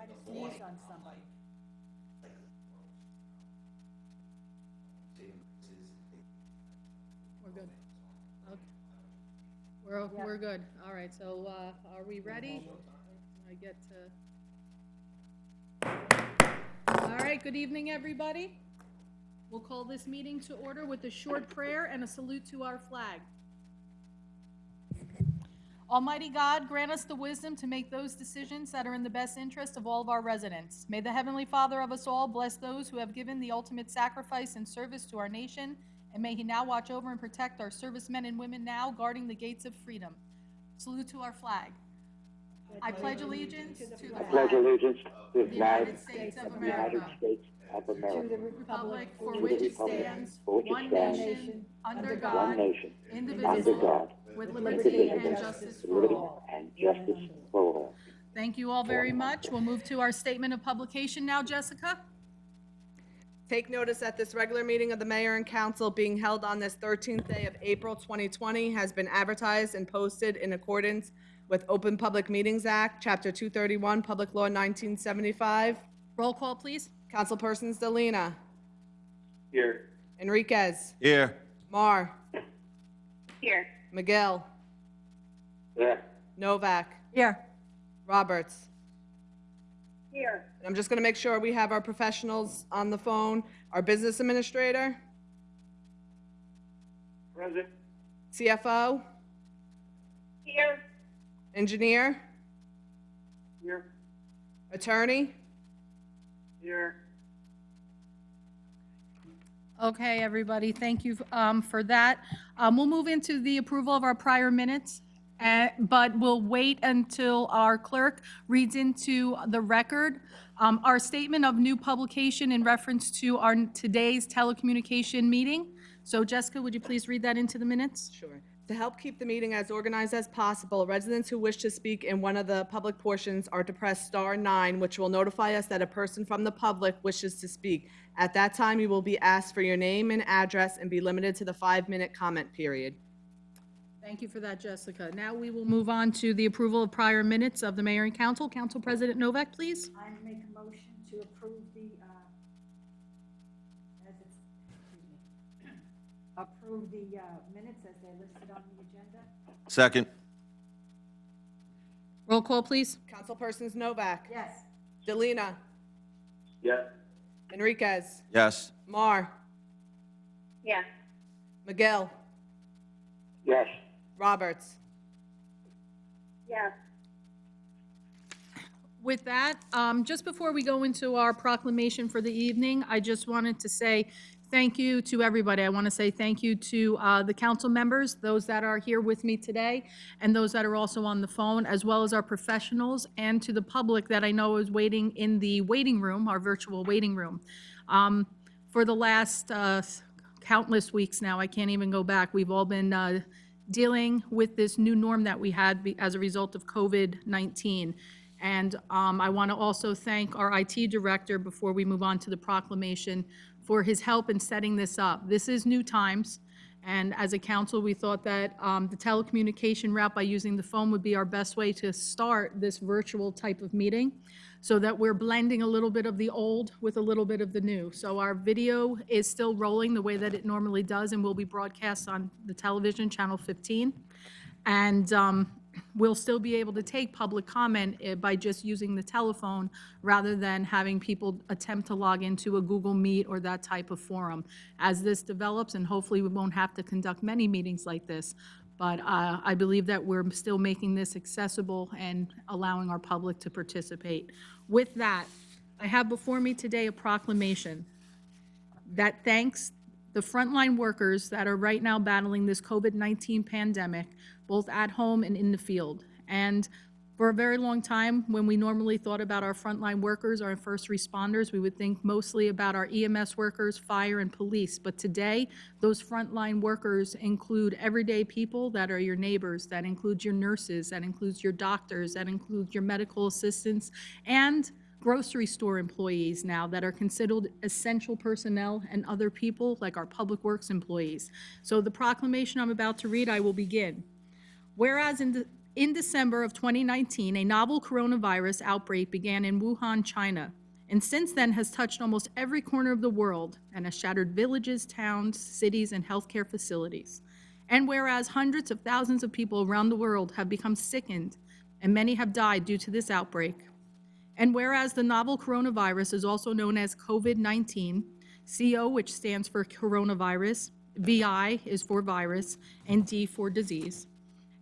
Might have sneezed on somebody. We're good. Okay. We're good. All right, so, are we ready? I get to... All right, good evening, everybody. We'll call this meeting to order with a short prayer and a salute to our flag. Almighty God, grant us the wisdom to make those decisions that are in the best interest of all of our residents. May the Heavenly Father of us all bless those who have given the ultimate sacrifice and service to our nation, and may He now watch over and protect our servicemen and women now guarding the gates of freedom. Salute to our flag. I pledge allegiance to the pledge flag allegiance to of the the flag United States of of the United America, States of To America, the republic for to which the it republic stands, for which it one stands, nation, under one God, one nation, under indivisible, God, with liberty and indivisible, justice with for liberty all. and justice for all. Thank you all very much. We'll move to our statement of publication now, Jessica. Take notice that this regular meeting of the mayor and council being held on this 13th day of April 2020 has been advertised and posted in accordance with Open Public Meetings Act, Chapter 231, Public Law 1975. Roll call, please. Councilpersons Delina, Here. Enriquez, Here. Mar, Here. McGill, Yeah. Novak, Here. Roberts. Here. And I'm just going to make sure we have our professionals on the phone. Our business administrator, Present. CFO, Here. engineer, Here. attorney. Here. Okay, everybody, thank you for that. We'll move into the approval of our prior minutes, but we'll wait until our clerk reads into the record our statement of new publication in reference to our today's telecommunication meeting. So Jessica, would you please read that into the minutes? Sure. To help keep the meeting as organized as possible, residents who wish to speak in one of the public portions are to press *9, which will notify us that a person from the public wishes to speak. At that time, you will be asked for your name and address and be limited to the 5-minute comment period. Thank you for that, Jessica. Now we will move on to the approval of prior minutes of the mayor and council. Council President Novak, please. I make a motion to approve the, approve the minutes as they're listed on the agenda. Second. Roll call, please. Councilpersons Novak, Yes. Delina, Yes. Enriquez, Yes. Mar, Yes. McGill, Yes. Roberts. Yes. With that, just before we go into our proclamation for the evening, I just wanted to say thank you to everybody. I want to say thank you to the council members, those that are here with me today, and those that are also on the phone, as well as our professionals, and to the public that I know is waiting in the waiting room, our virtual waiting room. For the last countless weeks now, I can't even go back, we've all been dealing with this new norm that we had as a result of COVID-19. And I want to also thank our IT director, before we move on to the proclamation, for his help in setting this up. This is new times, and as a council, we thought that the telecommunication route by using the phone would be our best way to start this virtual type of meeting, so that we're blending a little bit of the old with a little bit of the new. So our video is still rolling the way that it normally does, and will be broadcast on the television, Channel 15. And we'll still be able to take public comment by just using the telephone, rather than having people attempt to log into a Google Meet or that type of forum. As this develops, and hopefully we won't have to conduct many meetings like this, but I believe that we're still making this accessible and allowing our public to participate. With that, I have before me today a proclamation that thanks the frontline workers that are right now battling this COVID-19 pandemic, both at home and in the field. And for a very long time, when we normally thought about our frontline workers, our first responders, we would think mostly about our EMS workers, fire, and police. But today, those frontline workers include everyday people that are your neighbors, that includes your nurses, that includes your doctors, that includes your medical assistants, and grocery store employees now that are considered essential personnel, and other people like our public works employees. So the proclamation I'm about to read, I will begin. Whereas in In December of 2019, a novel coronavirus outbreak began in Wuhan, China, and since then has touched almost every corner of the world and has shattered villages, towns, cities, and healthcare facilities. And whereas hundreds of thousands of people around the world have become sickened and many have died due to this outbreak, and whereas the novel coronavirus is also known as COVID-19, CO, which stands for coronavirus, VI is for virus, and D for disease.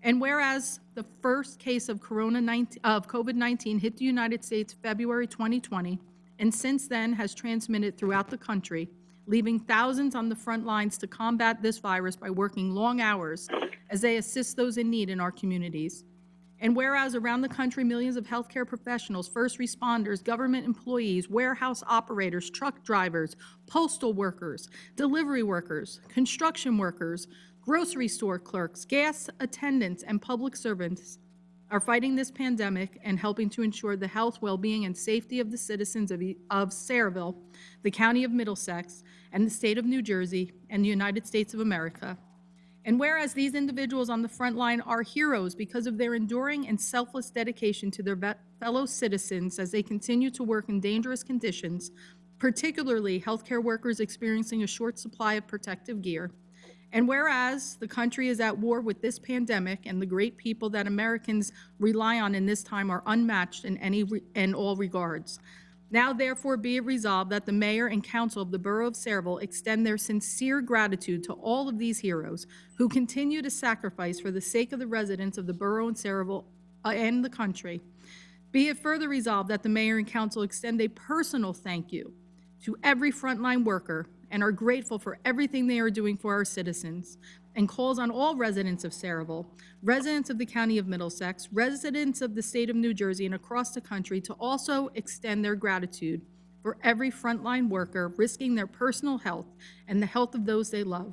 And whereas the first case of COVID-19 hit the United States February 2020, and since then has transmitted throughout the country, leaving thousands on the front lines to combat this virus by working long hours as they assist those in need in our communities. And whereas around the country, millions of healthcare professionals, first responders, government employees, warehouse operators, truck drivers, postal workers, delivery workers, construction workers, grocery store clerks, gas attendants, and public servants are fighting this pandemic and helping to ensure the health, well-being, and safety of the citizens of Sayreville, the County of Middlesex, and the State of New Jersey, and the United States of America. And whereas these individuals on the front line are heroes because of their enduring and selfless dedication to their fellow citizens as they continue to work in dangerous conditions, particularly healthcare workers experiencing a short supply of protective gear. And whereas the country is at war with this pandemic and the great people that Americans rely on in this time are unmatched in all regards. Now therefore be it resolved that the mayor and council of the Borough of Sayreville extend their sincere gratitude to all of these heroes who continue to sacrifice for the sake of the residents of the borough and Sayreville and the country. Be it further resolved that the mayor and council extend a personal thank you to every frontline worker and are grateful for everything they are doing for our citizens, and calls on all residents of Sayreville, residents of the County of Middlesex, residents of the State of New Jersey, and across the country to also extend their gratitude for every frontline worker risking their personal health and the health of those they love.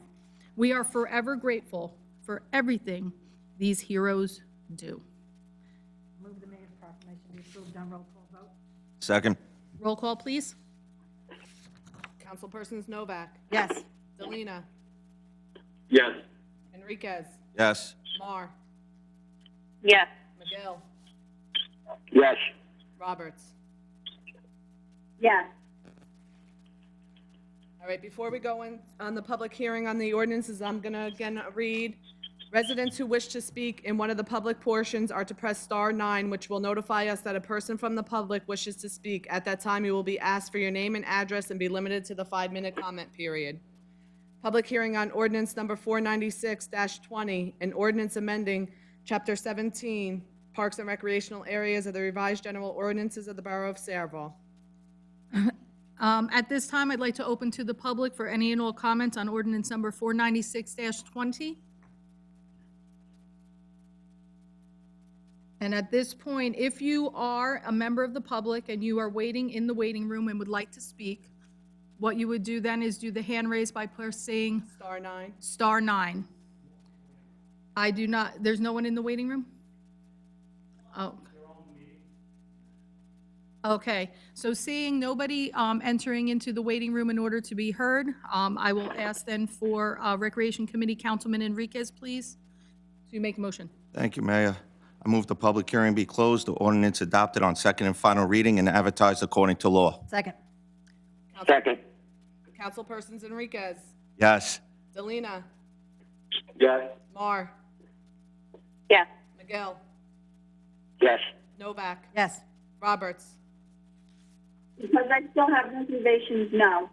We are forever grateful for everything these heroes do. Move the mayor's proclamation be approved on roll call vote. Second. Roll call, please. Councilpersons Novak, Yes. Delina, Yes. Enriquez, Yes. Mar, Yes. McGill, Yes. Roberts. Yes. All right, before we go in on the public hearing on the ordinances, I'm going to again read. Residents who wish to speak in one of the public portions are to press star 9, which will notify us that a person from the public wishes to speak. At that time, you will be asked for your name and address and be limited to the 5-minute comment period. Public hearing on ordinance number 496-20, an ordinance amending Chapter 17, Parks and Recreational Areas of the Revised General Ordinances of the Borough of Sayreville. At this time, I'd like to open to the public for any and all comments on ordinance number 496-20. And at this point, if you are a member of the public and you are waiting in the waiting room and would like to speak, what you would do then is do the hand raise by pressing Star 9. star 9. I do not, there's no one in the waiting room? Oh. Okay, so seeing nobody entering into the waiting room in order to be heard, I will ask then for Recreation Committee Councilman Enriquez, please, to make a motion. Thank you, Mayor. I move the public hearing be closed, the ordinance adopted on second and final reading and advertised according to law. Second. Second. Councilpersons Enriquez, Yes. Delina, Yes. Mar, Yes. McGill, Yes. Novak, Yes. Roberts. Because I still have reservations, no.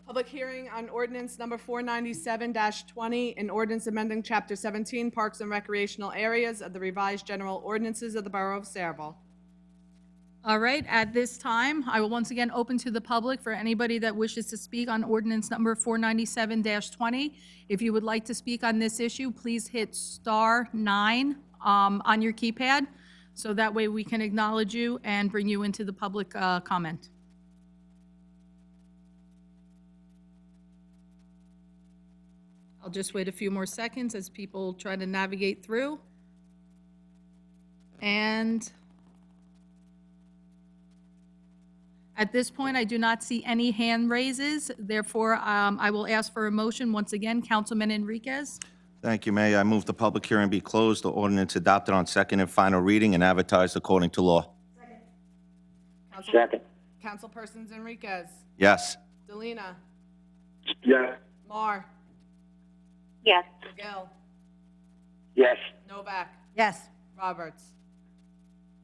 Public hearing on ordinance number 497-20, an ordinance amending Chapter 17, Parks and Recreational Areas of the Revised General Ordinances of the Borough of Sayreville. All right, at this time, I will once again open to the public for anybody that wishes to speak on ordinance number 497-20. If you would like to speak on this issue, please hit star 9 on your keypad, so that way we can acknowledge you and bring you into the public comment. I'll just wait a few more seconds as people try to navigate through. And At this point, I do not see any hand raises. Therefore, I will ask for a motion. Once again, Councilman Enriquez. Thank you, Mayor. I move the public hearing be closed, the ordinance adopted on second and final reading and advertised according to law. Second. Councilpersons Enriquez, Yes. Delina, Yes. Mar, Yes. McGill, Yes. Novak, Yes. Roberts.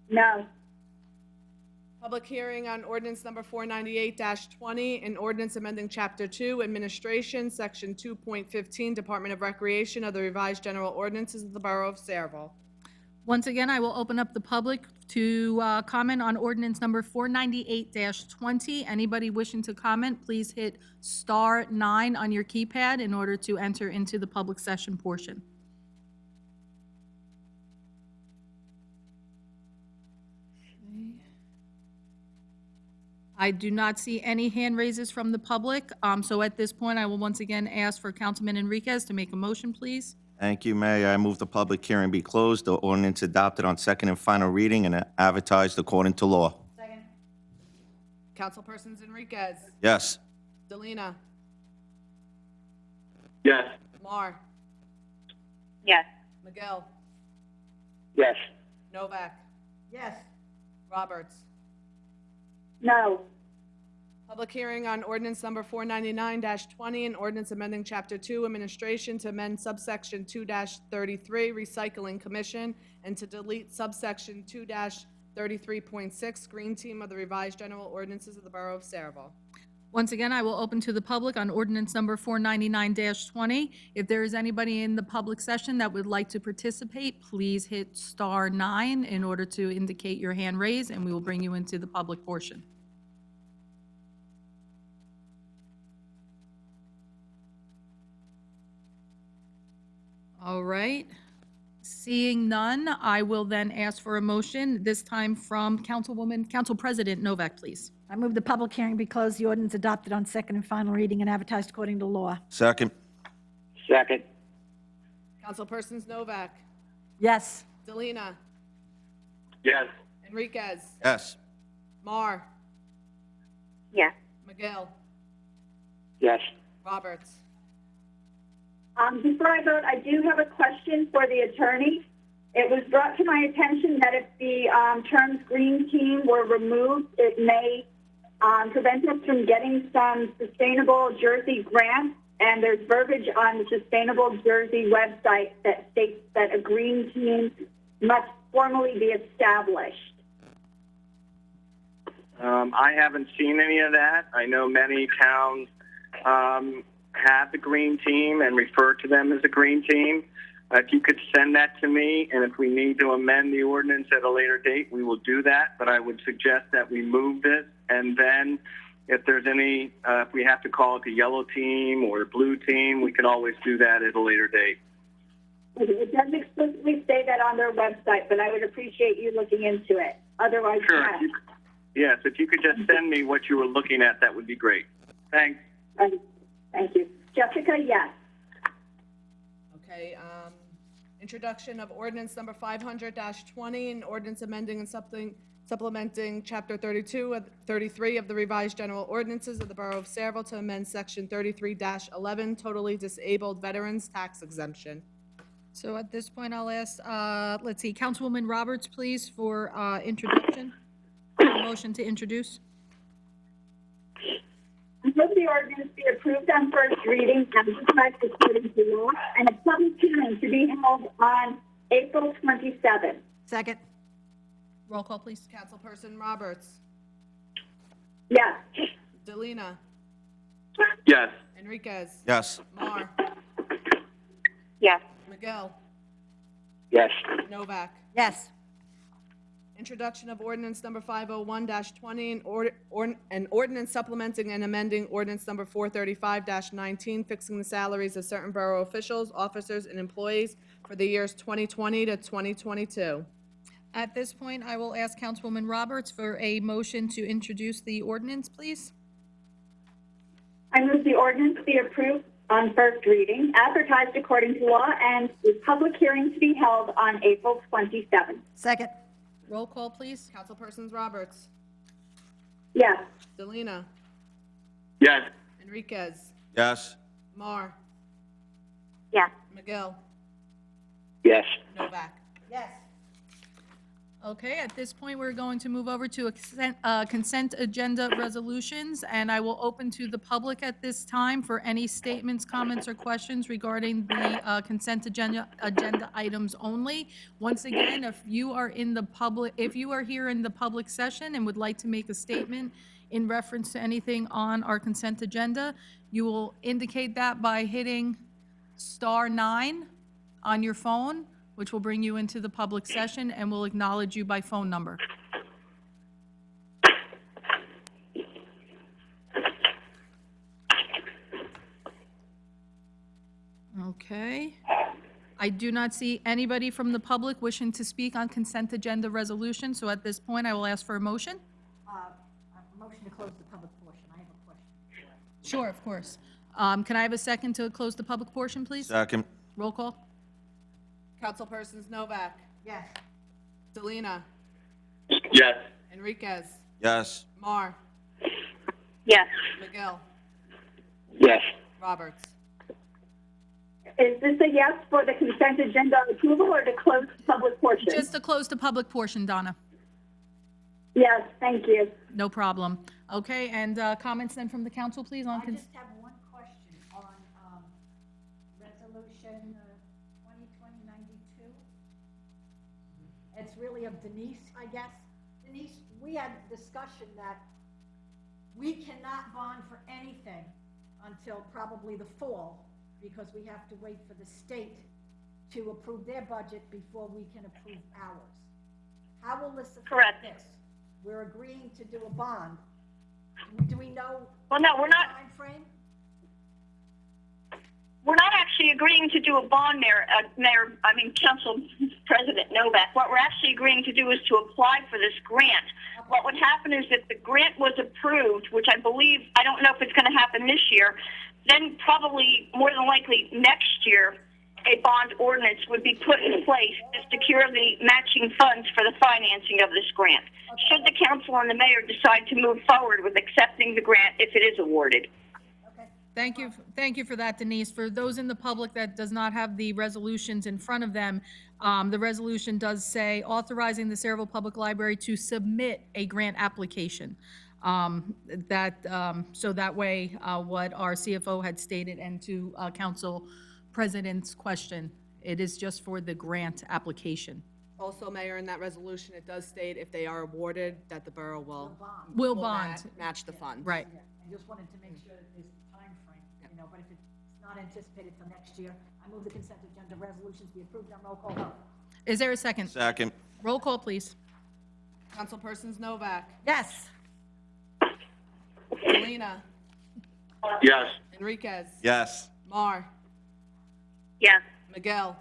No. Public hearing on ordinance number 498-20, an ordinance amending Chapter 2, Administration, Section 2.15, Department of Recreation of the Revised General Ordinances of the Borough of Saraville. Once again, I will open up the public to comment on ordinance number 498-20. Anybody wishing to comment, please hit star 9 on your keypad in order to enter into the public session portion. I do not see any hand raises from the public, so at this point, I will once again ask for Councilman Enriquez to make a motion, please. Thank you, Mayor. I move the public hearing be closed, the ordinance adopted on second and final reading and advertised according to law. Councilpersons Enriquez, Yes. Delina, Yes. Mar, Yes. McGill, Yes. Novak, Yes. Roberts. No. Public hearing on ordinance number 499-20, an ordinance amending Chapter 2, Administration to amend subsection 2-33, Recycling Commission, and to delete subsection 2-33.6, Green Team of the Revised General Ordinances of the Borough of Saraville. Once again, I will open to the public on ordinance number 499-20. If there is anybody in the public session that would like to participate, please hit star 9 in order to indicate your hand raised, and we will bring you into the public portion. All right. Seeing none, I will then ask for a motion, this time from Council President Novak, please. I move the public hearing be closed, the ordinance adopted on second and final reading and advertised according to law. Second. Second. Councilpersons Novak, Yes. Delina, Yes. Enriquez, Yes. Mar, Yes. McGill, Yes. Roberts. Before I vote, I do have a question for the attorney. It was brought to my attention that if the terms green team were removed, it may prevent us from getting some Sustainable Jersey grants. And there's verbiage on the Sustainable Jersey website that states that a green team must formally be established. I haven't seen any of that. I know many towns have the green team and refer to them as a green team. If you could send that to me, and if we need to amend the ordinance at a later date, we will do that. But I would suggest that we move this, and then if there's any, if we have to call it the yellow team or the blue team, we can always do that at a later date. It doesn't explicitly say that on their website, but I would appreciate you looking into it. Otherwise, Sure. pass. Yes, if you could just send me what you were looking at, that would be great. Thanks. Thank you. Jessica, yes. Okay, introduction of ordinance number 500-20, an ordinance amending and supplementing Chapter 33 of the Revised General Ordinances of the Borough of Saraville to amend Section 33-11, totally disabled veterans tax exemption. So at this point, I'll ask, let's see, Councilwoman Roberts, please, for introduction. Motion to introduce. I move the ordinance be approved on first reading and advertised according to law, and a public hearing to be held on April 27th. Second. Roll call, please. Councilperson Roberts, Yes. Delina, Yes. Enriquez, Yes. Mar, Yes. McGill, Yes. Novak. Yes. Introduction of ordinance number 501-20, an ordinance supplementing and amending ordinance number 435-19, fixing the salaries of certain borough officials, officers, and employees for the years 2020 to 2022. At this point, I will ask Councilwoman Roberts for a motion to introduce the ordinance, please. I move the ordinance be approved on first reading, advertised according to law, and the public hearing to be held on April 27th. Second. Roll call, please. Councilpersons Roberts, Yes. Selena, Yes. Enriquez, Yes. Mar, Yes. McGill, Yes. Novak. Yes. Okay, at this point, we're going to move over to consent agenda resolutions, and I will open to the public at this time for any statements, comments, or questions regarding the consent agenda items only. Once again, if you are here in the public session and would like to make a statement in reference to anything on our consent agenda, you will indicate that by hitting *9 on your phone, which will bring you into the public session, and will acknowledge you by phone number. Okay. I do not see anybody from the public wishing to speak on consent agenda resolution, so at this point, I will ask for a motion. Motion to close the public portion. I have a question. Sure, of course. Can I have a second to close the public portion, please? Second. Roll call? Councilpersons Novak, Yes. Selena, Yes. Enriquez, Yes. Mar, Yes. McGill, Yes. Roberts. Is this a yes for the consent agenda approval or to close the public portion? Just to close the public portion, Donna. Yes, thank you. No problem. Okay, and comments then from the council, please, on I just have one question on resolution 2020-92. It's really of Denise, I guess. Denise, we had discussion that we cannot bond for anything until probably the fall, because we have to wait for the state to approve their budget before we can approve ours. How will this affect Correct. this? We're agreeing to do a bond. Do we know? Well, no, we're not. Timeframe? We're not actually agreeing to do a bond, Council President Novak. What we're actually agreeing to do is to apply for this grant. What would happen is if the grant was approved, which I don't know if it's going to happen this year, then probably more than likely next year, a bond ordinance would be put in place to secure the matching funds for the financing of this grant. Should the council and the mayor decide to move forward with accepting the grant if it is awarded. Okay. Thank you for that, Denise. For those in the public that does not have the resolutions in front of them, the resolution does say authorizing the Saraville Public Library to submit a grant application. So that way, what our CFO had stated, and to Council President's question, it is just for the grant application. Also, Mayor, in that resolution, it does state if they are awarded, that the borough will. Will will bond, Match the funds. right. Yeah, I just wanted to make sure that there's timeframe, but if it's not anticipated till next year, I move the consent agenda resolutions be approved on roll call vote. Is there a second? Second. Roll call, please. Councilpersons Novak, Yes. Selena, Yes. Enriquez, Yes. Mar, Yes. McGill,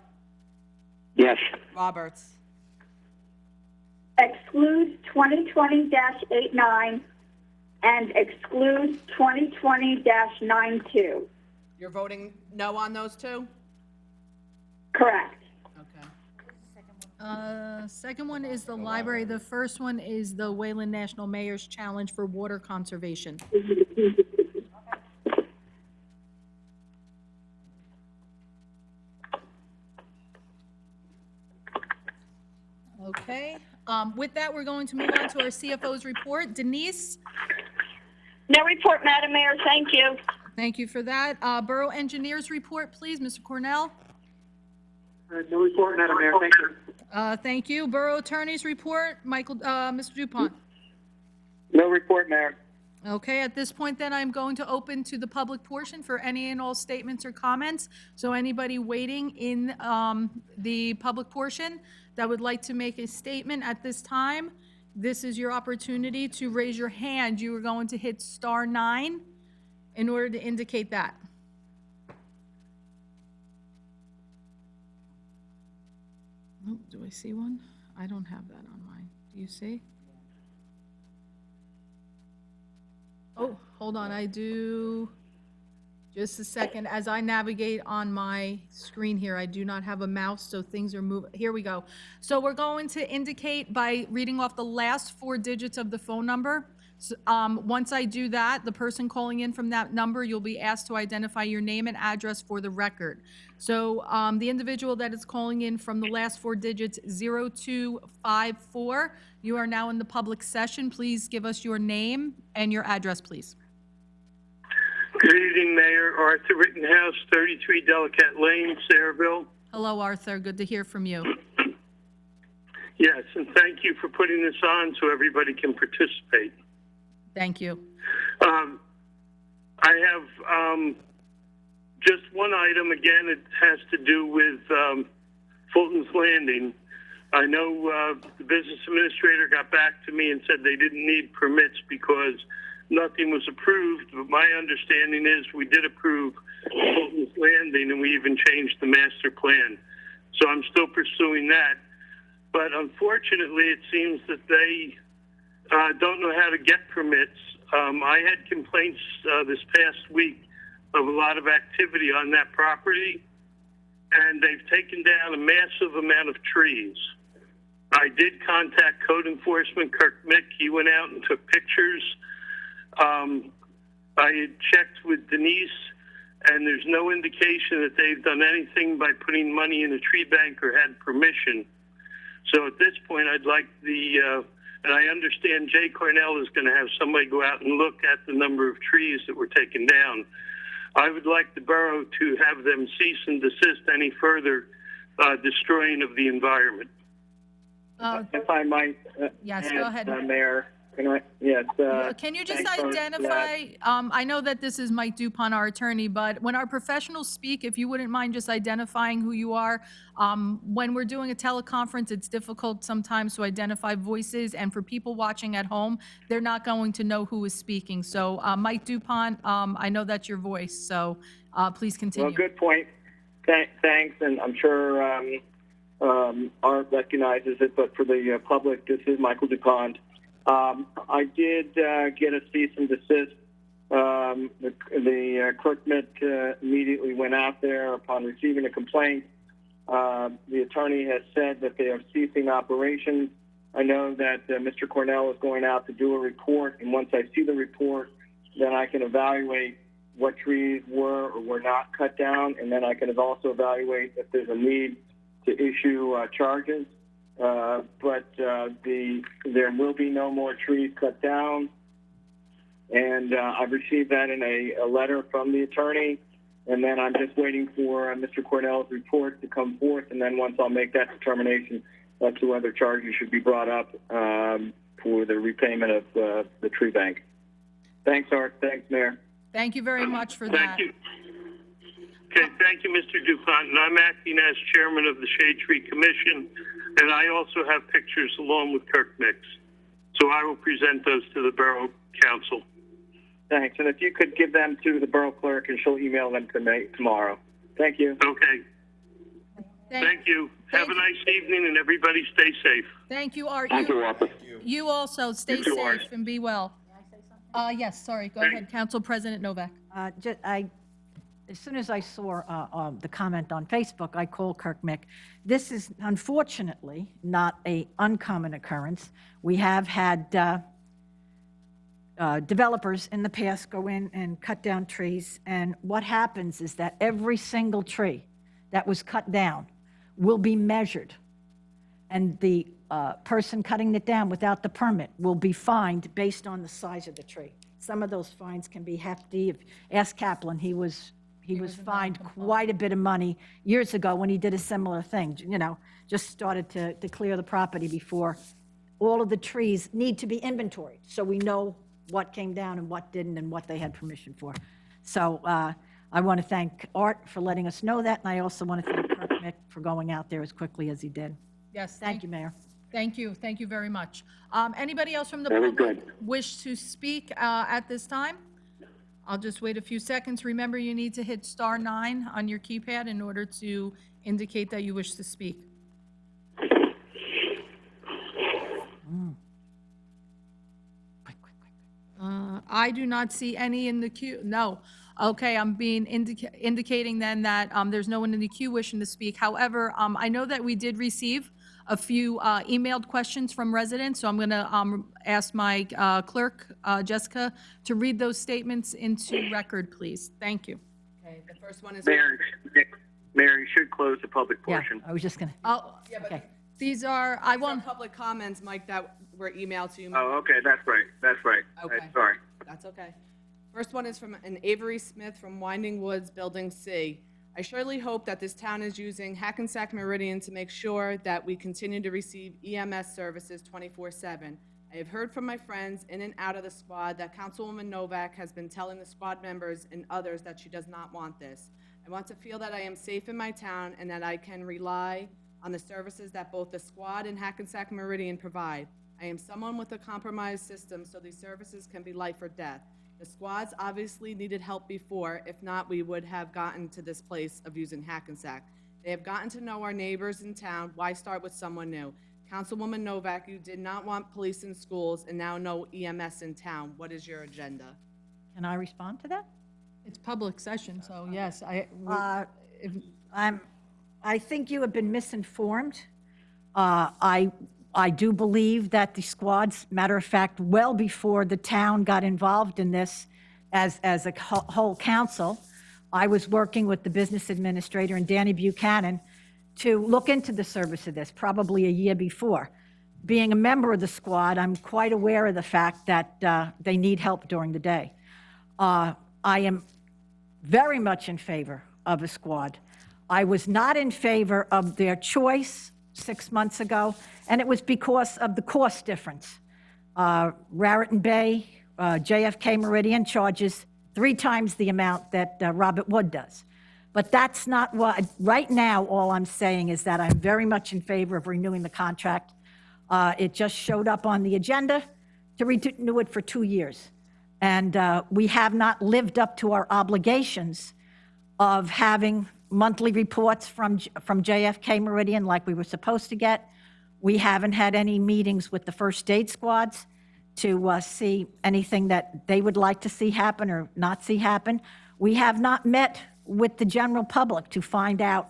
Yes. Roberts. Exclude 2020-89 and exclude 2020-92. You're voting no on those two? Correct. Okay. Second one is the library. The first one is the Wayland National Mayor's Challenge for Water Conservation. Okay, with that, we're going to move on to our CFO's report. Denise, No report, Madam Mayor. Thank you. thank you for that. Borough Engineers report, please, Mr. Cornell. No report, Madam Mayor. Thank you. Thank you. Borough Attorney's report, Mr. Dupont. No report, Mayor. Okay, at this point then, I'm going to open to the public portion for any and all statements or comments. So anybody waiting in the public portion that would like to make a statement at this time, this is your opportunity to raise your hand. You are going to hit *9 in order to indicate that. Oh, do I see one? I don't have that on mine. Do you see? Oh, hold on, I do. Just a second. As I navigate on my screen here, I do not have a mouse, so things are moving. Here we go. So we're going to indicate by reading off the last 4 digits of the phone number. Once I do that, the person calling in from that number, you'll be asked to identify your name and address for the record. So the individual that is calling in from the last four digits, 0254, you are now in the public session. Please give us your name and your address, please. Good evening, Mayor. Arthur Rittenhouse, 33 Delacat Lane, Sayreville. Hello, Arthur. Good to hear from you. Yes, and thank you for putting this on so everybody can participate. Thank you. I have just one item. Again, it has to do with Fulton's Landing. I know the business administrator got back to me and said they didn't need permits because nothing was approved, but my understanding is we did approve Fulton's Landing, and we even changed the master plan. So I'm still pursuing that. But unfortunately, it seems that they don't know how to get permits. I had complaints this past week of a lot of activity on that property, and they've taken down a massive amount of trees. I did contact code enforcement, Kirk Mick. He went out and took pictures. I had checked with Denise, and there's no indication that they've done anything by putting money in a tree bank or had permission. So at this point, I'd like and I understand Jay Cornell is going to have somebody go out and look at the number of trees that were taken down. I would like the borough to have them cease and desist any further destroying of the environment. If I might. Yes, add, go ahead. Mayor. Can I? Yes. Can you just thanks for identify, I know that this is Mike Dupont, our attorney, but when our professionals speak, if you wouldn't mind just identifying who you are. When we're doing a teleconference, it's difficult sometimes to identify voices, and for people watching at home, they're not going to know who is speaking. So Mike Dupont, I know that's your voice, so please continue. Well, good point. Thanks, and I'm sure Art recognizes it, but for the public, this is Michael Dupont. I did get a cease and desist. The clerk immediately went out there upon receiving a complaint. The attorney has said that they are ceasing operations. I know that Mr. Cornell is going out to do a report, and once I see the report, then I can evaluate what trees were or were not cut down, and then I can also evaluate if there's a need to issue charges. But there will be no more trees cut down, and I've received that in a letter from the attorney, and then I'm just waiting for Mr. Cornell's report to come forth, and then once I'll make that determination as to whether charges should be brought up for the repayment of the tree bank. Thanks, Art. Thanks, Mayor. Thank you very much for that. Thank you. Okay, thank you, Mr. Dupont. And I'm acting as chairman of the Shade Tree Commission, and I also have pictures along with Kirk Mix. So I will present those to the Borough Council. Thanks. And if you could give them to the Borough Clerk, and she'll email them to me tomorrow. Thank you. Okay. Thank you. Have a nice evening, and everybody stay safe. Thank you, Art. Thank you, Arthur. You also stay You too, Art. safe and be well. Yes, sorry, go ahead, Council President Novak. As soon as I saw the comment on Facebook, I called Kirk Mick. This is unfortunately not an uncommon occurrence. We have had developers in the past go in and cut down trees, and what happens is that every single tree that was cut down will be measured, and the person cutting it down without the permit will be fined based on the size of the tree. Some of those fines can be hefty. Ask Kaplan, he was fined quite a bit of money years ago when he did a similar thing, just started to clear the property before. All of the trees need to be inventoried, so we know what came down and what didn't and what they had permission for. So I want to thank Art for letting us know that, and I also want to thank Kirk Mick for going out there as quickly as he did. Yes. Thank you, Mayor. Thank you very much. Anybody else from the public wish to speak at this time? I'll just wait a few seconds. Remember, you need to hit *9 on your keypad in order to indicate that you wish to speak. I do not see any in the queue. No. Okay, I'm being indicating then that there's no one in the queue wishing to speak. However, I know that we did receive a few emailed questions from residents, so I'm going to ask my clerk, Jessica, to read those statements into record, please. Thank you. Okay, the first one is. Mayor, you should close the public Yeah, portion. I was just gonna, Oh, Yeah, but okay. these are, I these are want, public comments, Mike, that were emailed to you. Oh, okay, that's right. Okay. Sorry. That's okay. First one is from an Avery Smith from Winding Woods, Building C. I surely hope that this town is using Hackensack Meridian to make sure that we continue to receive EMS services 24/7. I have heard from my friends in and out of the squad that Councilwoman Novak has been telling the squad members and others that she does not want this. I want to feel that I am safe in my town and that I can rely on the services that both the squad and Hackensack Meridian provide. I am someone with a compromised system, so these services can be life or death. The squads obviously needed help before. If not, we would have gotten to this place of using Hackensack. They have gotten to know our neighbors in town. Why start with someone new? Councilwoman Novak, you did not want police in schools and now no EMS in town. What is your agenda? Can I respond to that? it's public session, so yes, I think you have been misinformed. I do believe that the squads, matter of fact, well before the town got involved in this as a whole council, I was working with the business administrator and Danny Buchanan to look into the service of this, probably a year before. Being a member of the squad, I'm quite aware of the fact that they need help during the day. I am very much in favor of a squad. I was not in favor of their choice 6 months ago, and it was because of the cost difference. Raritan Bay, JFK Meridian charges 3 times the amount that Robert Wood does. But that's not what, right now, all I'm saying is that I'm very much in favor of renewing the contract. It just showed up on the agenda to renew it for 2 years. And we have not lived up to our obligations of having monthly reports from JFK Meridian like we were supposed to get. We haven't had any meetings with the first aid squads to see anything that they would like to see happen or not see happen. We have not met with the general public to find out,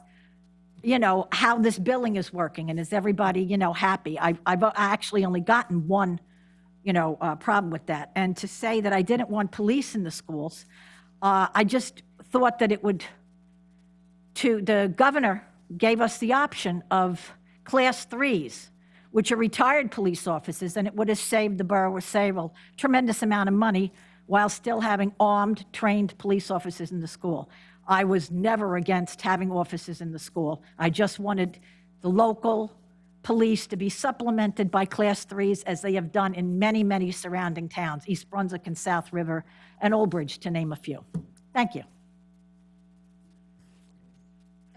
how this billing is working and is everybody, happy. I've actually only gotten one, problem with that. And to say that I didn't want police in the schools, I just thought that it would, the governor gave us the option of class 3s, which are retired police officers, and it would have saved the borough of Sayreville a tremendous amount of money while still having armed, trained police officers in the school. I was never against having officers in the school. I just wanted the local police to be supplemented by class 3s as they have done in many, many surrounding towns, East Brunswick and South River and Old Bridge, to name a few. Thank you.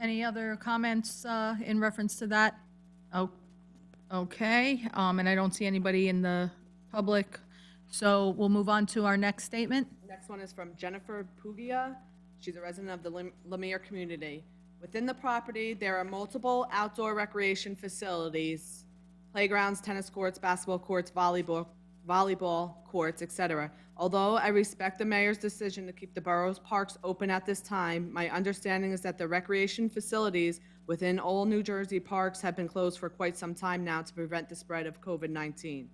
any other comments in reference to that? Oh, okay, and I don't see anybody in the public, so we'll move on to our next statement. Next one is from Jennifer Pugia. She's a resident of the Lemire community. Within the property, there are multiple outdoor recreation facilities, playgrounds, tennis courts, basketball courts, volleyball courts, etc. Although I respect the mayor's decision to keep the borough's parks open at this time, my understanding is that the recreation facilities within all New Jersey parks have been closed for quite some time now to prevent the spread of COVID-19.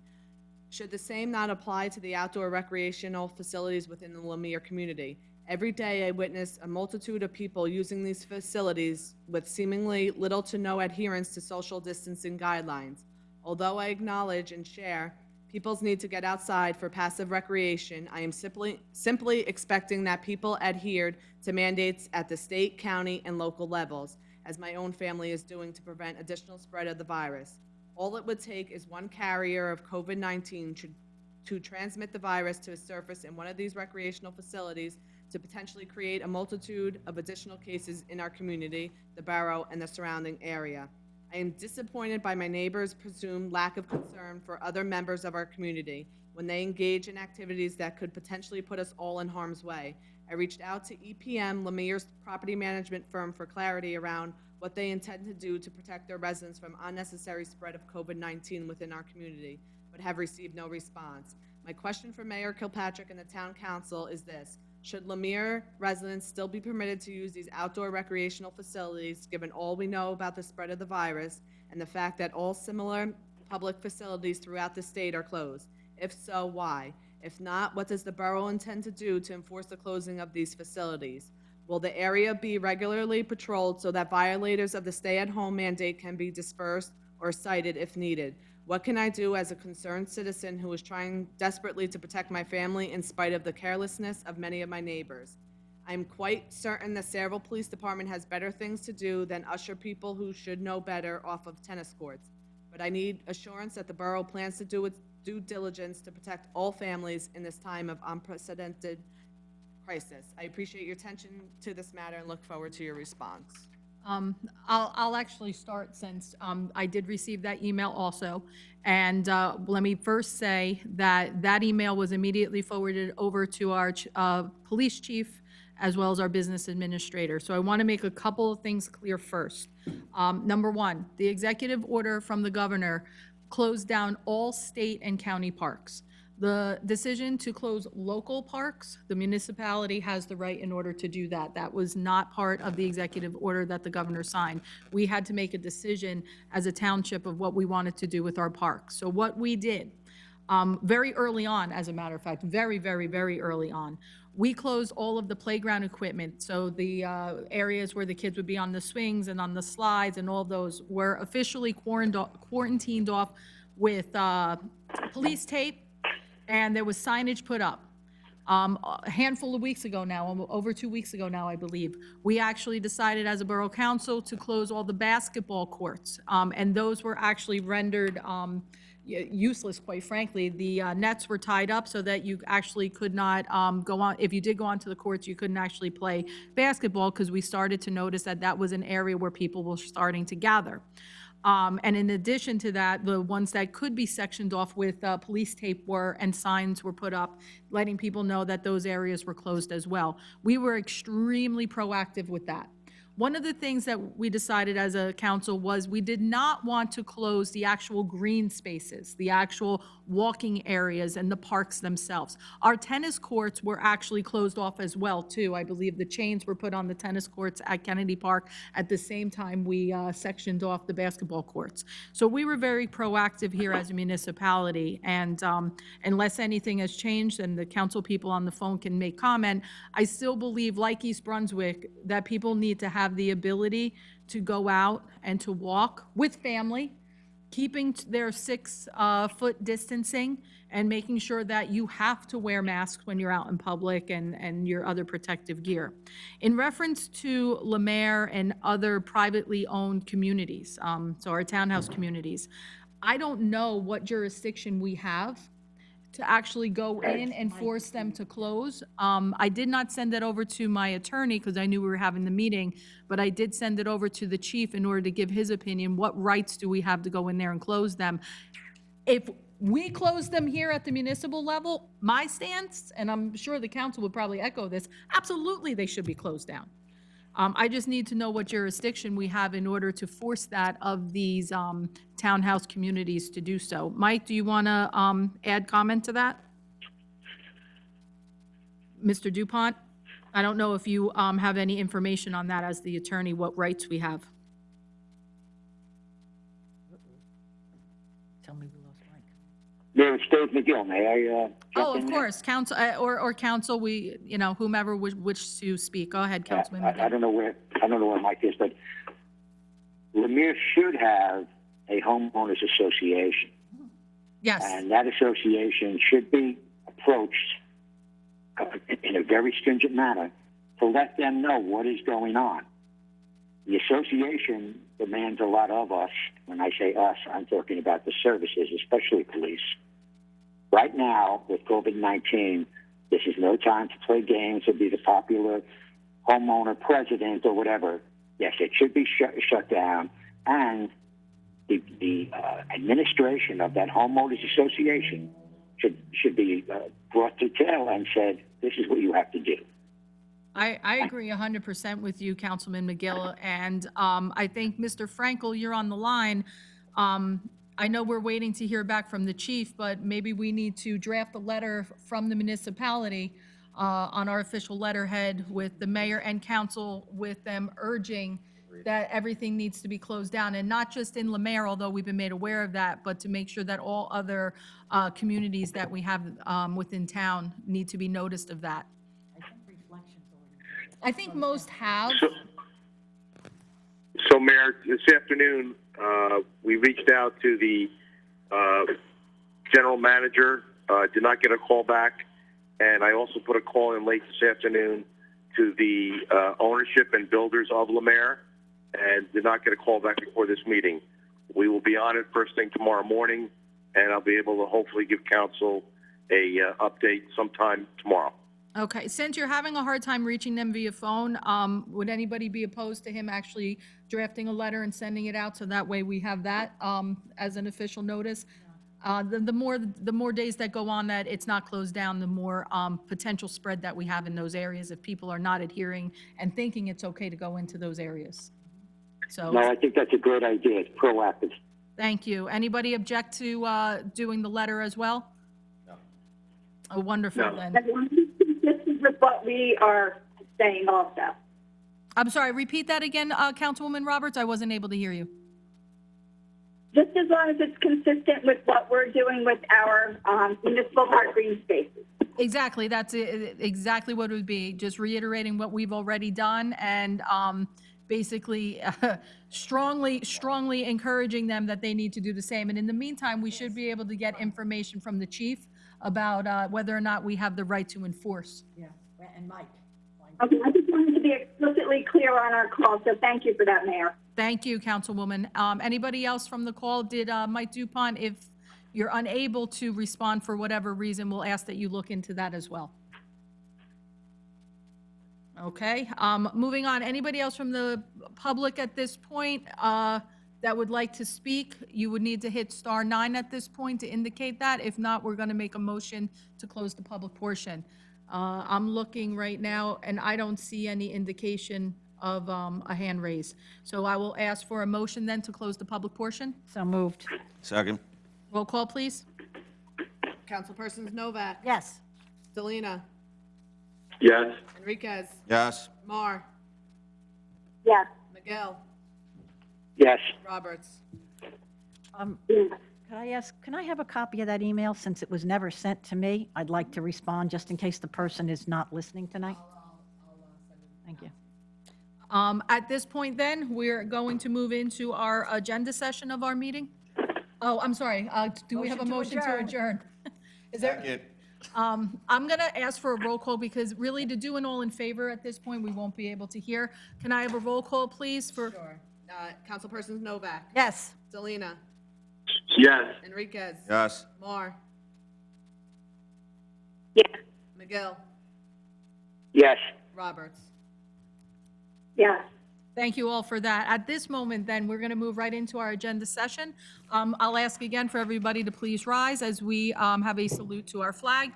Should the same not apply to the outdoor recreational facilities within the Lemire community? Every day I witness a multitude of people using these facilities with seemingly little to no adherence to social distancing guidelines. Although I acknowledge and share people's need to get outside for passive recreation, I am simply expecting that people adhered to mandates at the state, county, and local levels, as my own family is doing to prevent additional spread of the virus. All it would take is one carrier of COVID-19 to transmit the virus to a surface in one of these recreational facilities to potentially create a multitude of additional cases in our community, the borough, and the surrounding area. I am disappointed by my neighbors' presumed lack of concern for other members of our community when they engage in activities that could potentially put us all in harm's way. I reached out to EPM, Lemire's property management firm, for clarity around what they intend to do to protect their residents from unnecessary spread of COVID-19 within our community, but have received no response. My question for Mayor Kilpatrick and the Town Council is this: Should Lemire residents still be permitted to use these outdoor recreational facilities, given all we know about the spread of the virus and the fact that all similar public facilities throughout the state are closed? If so, why? If not, what does the borough intend to do to enforce the closing of these facilities? Will the area be regularly patrolled so that violators of the stay-at-home mandate can be dispersed or cited if needed? What can I do as a concerned citizen who is trying desperately to protect my family in spite of the carelessness of many of my neighbors? I am quite certain the Sayreville Police Department has better things to do than usher people who should know better off of tennis courts. But I need assurance that the borough plans to do its due diligence to protect all families in this time of unprecedented crisis. I appreciate your attention to this matter and look forward to your response. I'll actually start since I did receive that email also. And let me first say that that email was immediately forwarded over to our police chief as well as our business administrator. So I want to make a couple of things clear first. Number one, the executive order from the governor closed down all state and county parks. The decision to close local parks, the municipality has the right in order to do that. That was not part of the executive order that the governor signed. We had to make a decision as a township of what we wanted to do with our parks. So what we did, very early on, as a matter of fact, very, very, very early on, we closed all of the playground equipment. So the areas where the kids would be on the swings and on the slides and all of those were officially quarantined off with police tape, and there was signage put up. A handful of weeks ago now, over 2 weeks ago now, I believe, we actually decided as a borough council to close all the basketball courts. And those were actually rendered useless, quite frankly. The nets were tied up so that you actually could not go on. If you did go onto the courts, you couldn't actually play basketball because we started to notice that that was an area where people were starting to gather. And in addition to that, the ones that could be sectioned off with police tape and signs were put up, letting people know that those areas were closed as well. We were extremely proactive with that. One of the things that we decided as a council was we did not want to close the actual green spaces, the actual walking areas and the parks themselves. Our tennis courts were actually closed off as well, too. I believe the chains were put on the tennis courts at Kennedy Park at the same time we sectioned off the basketball courts. So we were very proactive here as a municipality, and unless anything has changed and the council people on the phone can make comment, I still believe, like East Brunswick, that people need to have the ability to go out and to walk with family, keeping their 6-foot distancing and making sure that you have to wear masks when you're out in public and your other protective gear. In reference to Lemire and other privately owned communities, so our townhouse communities, I don't know what jurisdiction we have to actually go in and force them to close. I did not send that over to my attorney because I knew we were having the meeting, but I did send it over to the chief in order to give his opinion. What rights do we have to go in there and close them? If we close them here at the municipal level, my stance, and I'm sure the council would probably echo this, absolutely they should be closed down. I just need to know what jurisdiction we have in order to force that of these townhouse communities to do so. Mike, do you want to add comment to that? Mr. Dupont, I don't know if you have any information on that as the attorney, what rights we have. Tell me we lost Mike. There, it's Dave McGill. May I Oh, of course, council, or council, we, whomever wish to speak. Go ahead, Councilman. I don't know where Mike is, but Lemire should have a homeowners association. Yes. And that association should be approached in a very stringent manner to let them know what is going on. The association demands a lot of us. When I say us, I'm talking about the services, especially police. Right now, with COVID-19, this is no time to play games or be the popular homeowner president or whatever. Yes, it should be shut down, and the administration of that homeowners association should be brought to tail and said, this is what you have to do. I agree 100% with you, Councilman McGill, and I think, Mr. Frankel, you're on the line. I know we're waiting to hear back from the chief, but maybe we need to draft a letter from the municipality on our official letterhead with the mayor and council, with them urging that everything needs to be closed down, and not just in Lemaire, although we've been made aware of that, but to make sure that all other communities that we have within town need to be noticed of that. I think Reflections already. I think most have. So, Mayor, this afternoon, we reached out to the general manager, did not get a call back, and I also put a call in late this afternoon to the ownership and builders of Lemaire, and did not get a call back before this meeting. We will be on it first thing tomorrow morning, and I'll be able to hopefully give council a update sometime tomorrow. Okay, since you're having a hard time reaching them via phone, would anybody be opposed to him actually drafting a letter and sending it out, so that way we have that as an official notice? The more days that go on that it's not closed down, the more potential spread that we have in those areas if people are not adhering and thinking it's okay to go into those areas. No, So, I think that's a great idea. It's proactive. thank you. Anybody object to doing the letter as well? No. Oh, wonderful, No. then. This is with what we are saying also. I'm sorry, repeat that again, Councilwoman Roberts? I wasn't able to hear you. Just as long as it's consistent with what we're doing with our municipal park green spaces. Exactly, that's exactly what it would be, just reiterating what we've already done and basically strongly encouraging them that they need to do the same. And in the meantime, we should be able to get information from the chief about whether or not we have the right to enforce. Yeah, and Mike. Okay, I just wanted to be explicitly clear on our call, so thank you for that, Mayor. Thank you, Councilwoman. Anybody else from the call? Did Mike Dupont, if you're unable to respond for whatever reason, we'll ask that you look into that as well. Okay, moving on. Anybody else from the public at this point that would like to speak? You would need to hit *9 at this point to indicate that. If not, we're going to make a motion to close the public portion. I'm looking right now, and I don't see any indication of a hand raise. So I will ask for a motion then to close the public portion. So moved. Second. Roll call, please. Councilpersons Novak, Yes. Delina, Yes. Enriquez, Yes. Mar, Yes. Miguel, Yes. Roberts. Could I ask, can I have a copy of that email since it was never sent to me? I'd like to respond just in case the person is not listening tonight. Thank you. At this point then, we're going to move into our agenda session of our meeting. Oh, I'm sorry, do we have a motion Motion to to adjourn? Is there, I'm gonna ask for a roll call because really to do an all in favor at this point, we won't be able to hear. Can I have a roll call, please, for? Sure. Councilpersons Novak, Yes. Delina, Yes. Enriquez, Yes. Mar, Yes. Miguel, Yes. Roberts. Yes. Thank you all for that. At this moment, then, we're going to move right into our agenda session. I'll ask again for everybody to please rise as we have a salute to our flag.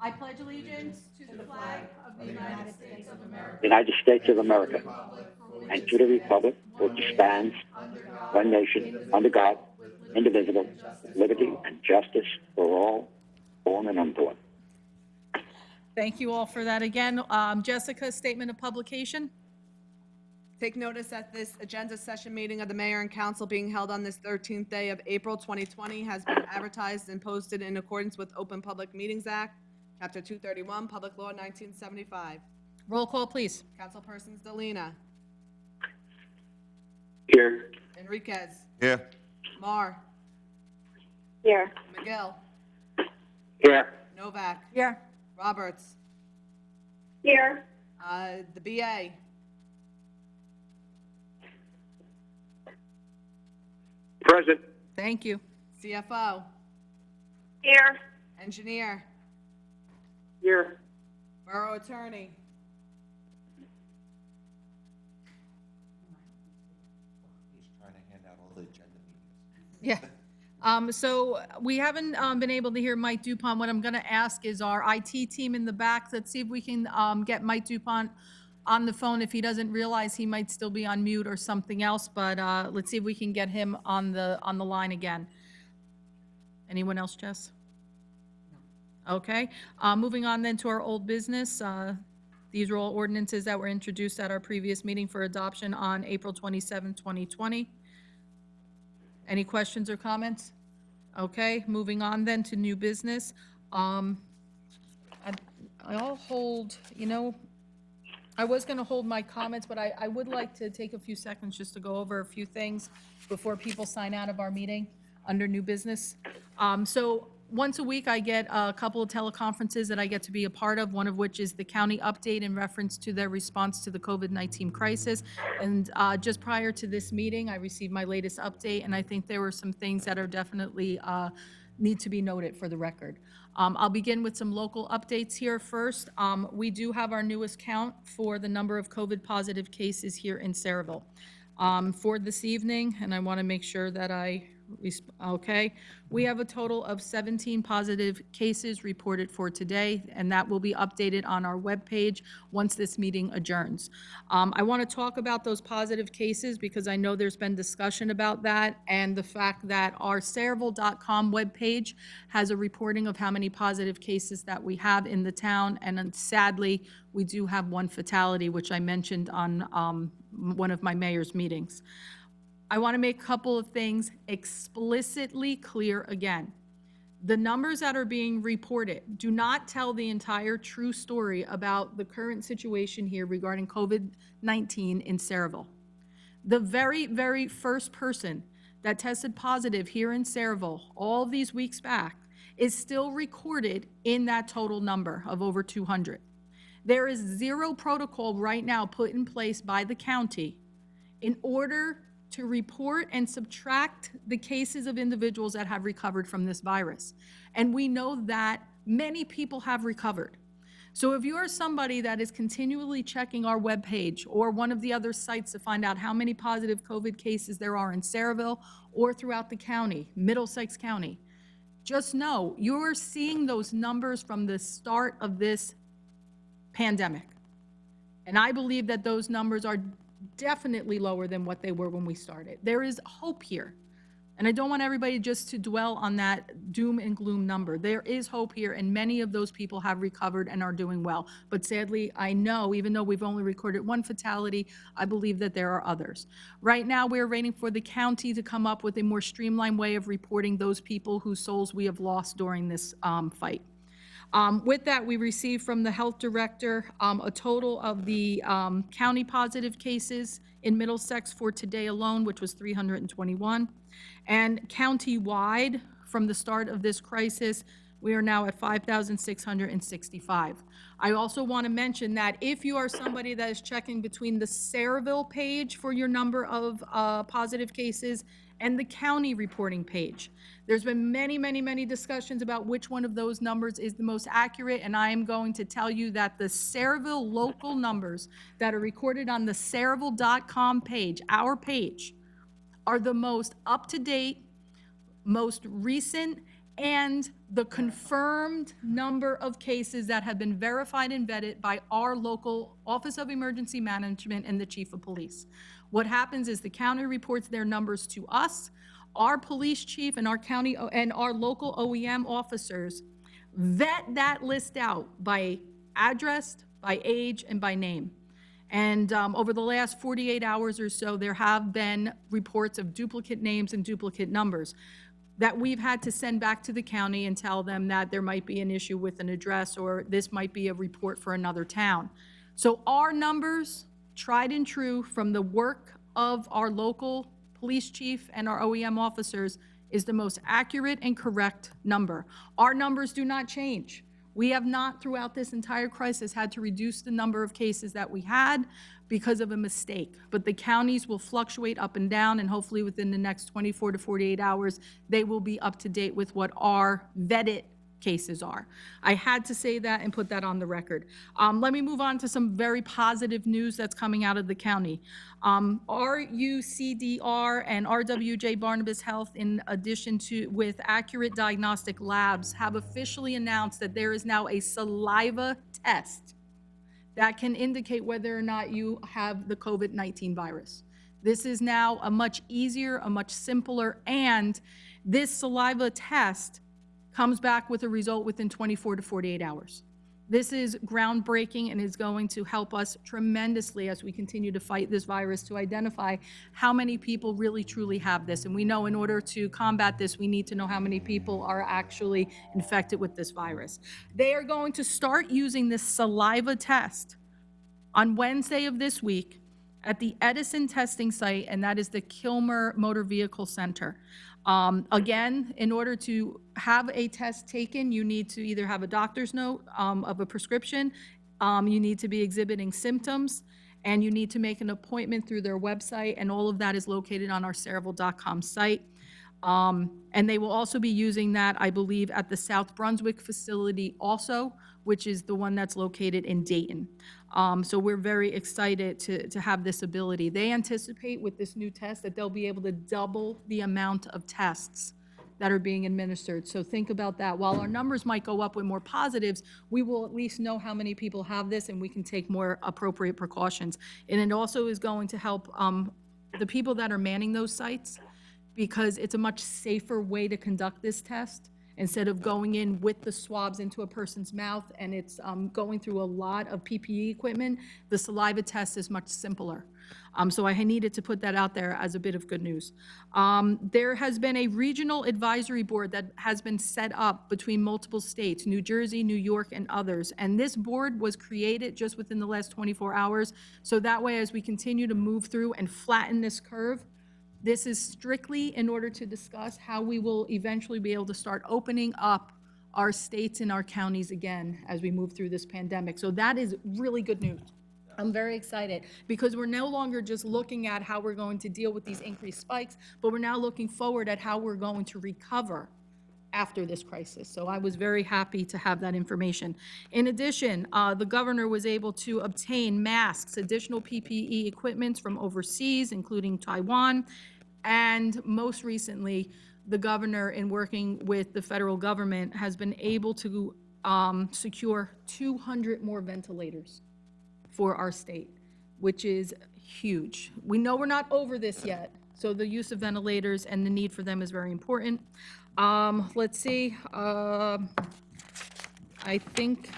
I pledge allegiance to the flag of the United States of America. United States of America, and to the republic which stands, one nation, under God, indivisible, with liberty and justice for all, born and unborn. Thank you all for that again. Jessica, statement of publication? Take notice that this agenda session meeting of the mayor and council being held on this 13th day of April 2020 has been advertised and posted in accordance with Open Public Meetings Act, Chapter 231, Public Law 1975. Roll call, please. Councilpersons Delina, Here. Enriquez, Here. Mar, Here. Miguel, Here. Novak, Here. Roberts, Here. the BA, Present. Thank you. CFO, Here. Engineer, Here. Borough Attorney, Yeah. So we haven't been able to hear Mike Dupont. What I'm going to ask is our IT team in the back, let's see if we can get Mike Dupont on the phone. If he doesn't realize he might still be on mute or something else, but let's see if we can get him on the line again. Anyone else, Jess? Okay, moving on then to our old business. These are all ordinances that were introduced at our previous meeting for adoption on April 27, 2020. Any questions or comments? Okay, moving on then to new business. I'll hold, I was going to hold my comments, but I would like to take a few seconds just to go over a few things before people sign out of our meeting under new business. So once a week, I get a couple of teleconferences that I get to be a part of, one of which is the county update in reference to their response to the COVID-19 crisis. And just prior to this meeting, I received my latest update, and I think there were some things that are definitely need to be noted for the record. I'll begin with some local updates here first. We do have our newest count for the number of COVID-positive cases here in Saraville. For this evening, and I want to make sure that okay, we have a total of 17 positive cases reported for today, and that will be updated on our webpage once this meeting adjourns. I want to talk about those positive cases because I know there's been discussion about that, and the fact that our Saraville.com webpage has a reporting of how many positive cases that we have in the town, and then sadly, we do have one fatality, which I mentioned on one of my mayor's meetings. I want to make a couple of things explicitly clear again. The numbers that are being reported do not tell the entire true story about the current situation here regarding COVID-19 in Saraville. The very, very first person that tested positive here in Saraville all these weeks back is still recorded in that total number of over 200. There is zero protocol right now put in place by the county in order to report and subtract the cases of individuals that have recovered from this virus. And we know that many people have recovered. So if you are somebody that is continually checking our webpage or one of the other sites to find out how many positive COVID cases there are in Saraville or throughout the county, Middlesex County, just know you're seeing those numbers from the start of this pandemic. And I believe that those numbers are definitely lower than what they were when we started. There is hope here. And I don't want everybody just to dwell on that doom and gloom number. There is hope here, and many of those people have recovered and are doing well. But sadly, I know, even though we've only recorded one fatality, I believe that there are others. Right now, we're waiting for the county to come up with a more streamlined way of reporting those people whose souls we have lost during this fight. With that, we received from the health director a total of the county positive cases in Middlesex for today alone, which was 321. And county-wide, from the start of this crisis, we are now at 5,665. I also want to mention that if you are somebody that is checking between the Saraville page for your number of positive cases and the county reporting page, there's been many, many, many discussions about which one of those numbers is the most accurate, and I am going to tell you that the Saraville local numbers that are recorded on the Saraville.com page, our page, are the most up-to-date, most recent, and the confirmed number of cases that have been verified and vetted by our local Office of Emergency Management and the Chief of Police. What happens is the county reports their numbers to us, our police chief and our county and our local OEM officers vet that list out by address, by age, and by name. And over the last 48 hours or so, there have been reports of duplicate names and duplicate numbers that we've had to send back to the county and tell them that there might be an issue with an address or this might be a report for another town. So our numbers, tried and true from the work of our local police chief and our OEM officers, is the most accurate and correct number. Our numbers do not change. We have not, throughout this entire crisis, had to reduce the number of cases that we had because of a mistake. But the counties will fluctuate up and down, and hopefully within the next 24 to 48 hours, they will be up to date with what our vetted cases are. I had to say that and put that on the record. Let me move on to some very positive news that's coming out of the county. RUCDR and RWJ Barnabas Health, in addition to with Accurate Diagnostic Labs, have officially announced that there is now a saliva test that can indicate whether or not you have the COVID-19 virus. This is now a much easier, a much simpler, and this saliva test comes back with a result within 24 to 48 hours. This is groundbreaking and is going to help us tremendously as we continue to fight this virus to identify how many people really truly have this. And we know in order to combat this, we need to know how many people are actually infected with this virus. They are going to start using this saliva test on Wednesday of this week at the Edison testing site, and that is the Kilmer Motor Vehicle Center. Again, in order to have a test taken, you need to either have a doctor's note of a prescription, you need to be exhibiting symptoms, and you need to make an appointment through their website, and all of that is located on our Cerevel.com site. And they will also be using that, I believe, at the South Brunswick facility also, which is the one that's located in Dayton. So we're very excited to have this ability. They anticipate with this new test that they'll be able to double the amount of tests that are being administered. So think about that. While our numbers might go up with more positives, we will at least know how many people have this and we can take more appropriate precautions. And it also is going to help the people that are manning those sites, because it's a much safer way to conduct this test. Instead of going in with the swabs into a person's mouth and it's going through a lot of PPE equipment, the saliva test is much simpler. So I needed to put that out there as a bit of good news. There has been a regional advisory board that has been set up between multiple states, New Jersey, New York, and others. And this board was created just within the last 24 hours. So that way, as we continue to move through and flatten this curve, this is strictly in order to discuss how we will eventually be able to start opening up our states and our counties again as we move through this pandemic. So that is really good news. I'm very excited because we're no longer just looking at how we're going to deal with these increased spikes, but we're now looking forward at how we're going to recover after this crisis. So I was very happy to have that information. In addition, the governor was able to obtain masks, additional PPE equipment from overseas, including Taiwan, and most recently, the governor, in working with the federal government, has been able to secure 200 more ventilators for our state, which is huge. We know we're not over this yet, so the use of ventilators and the need for them is very important. Let's see, I think,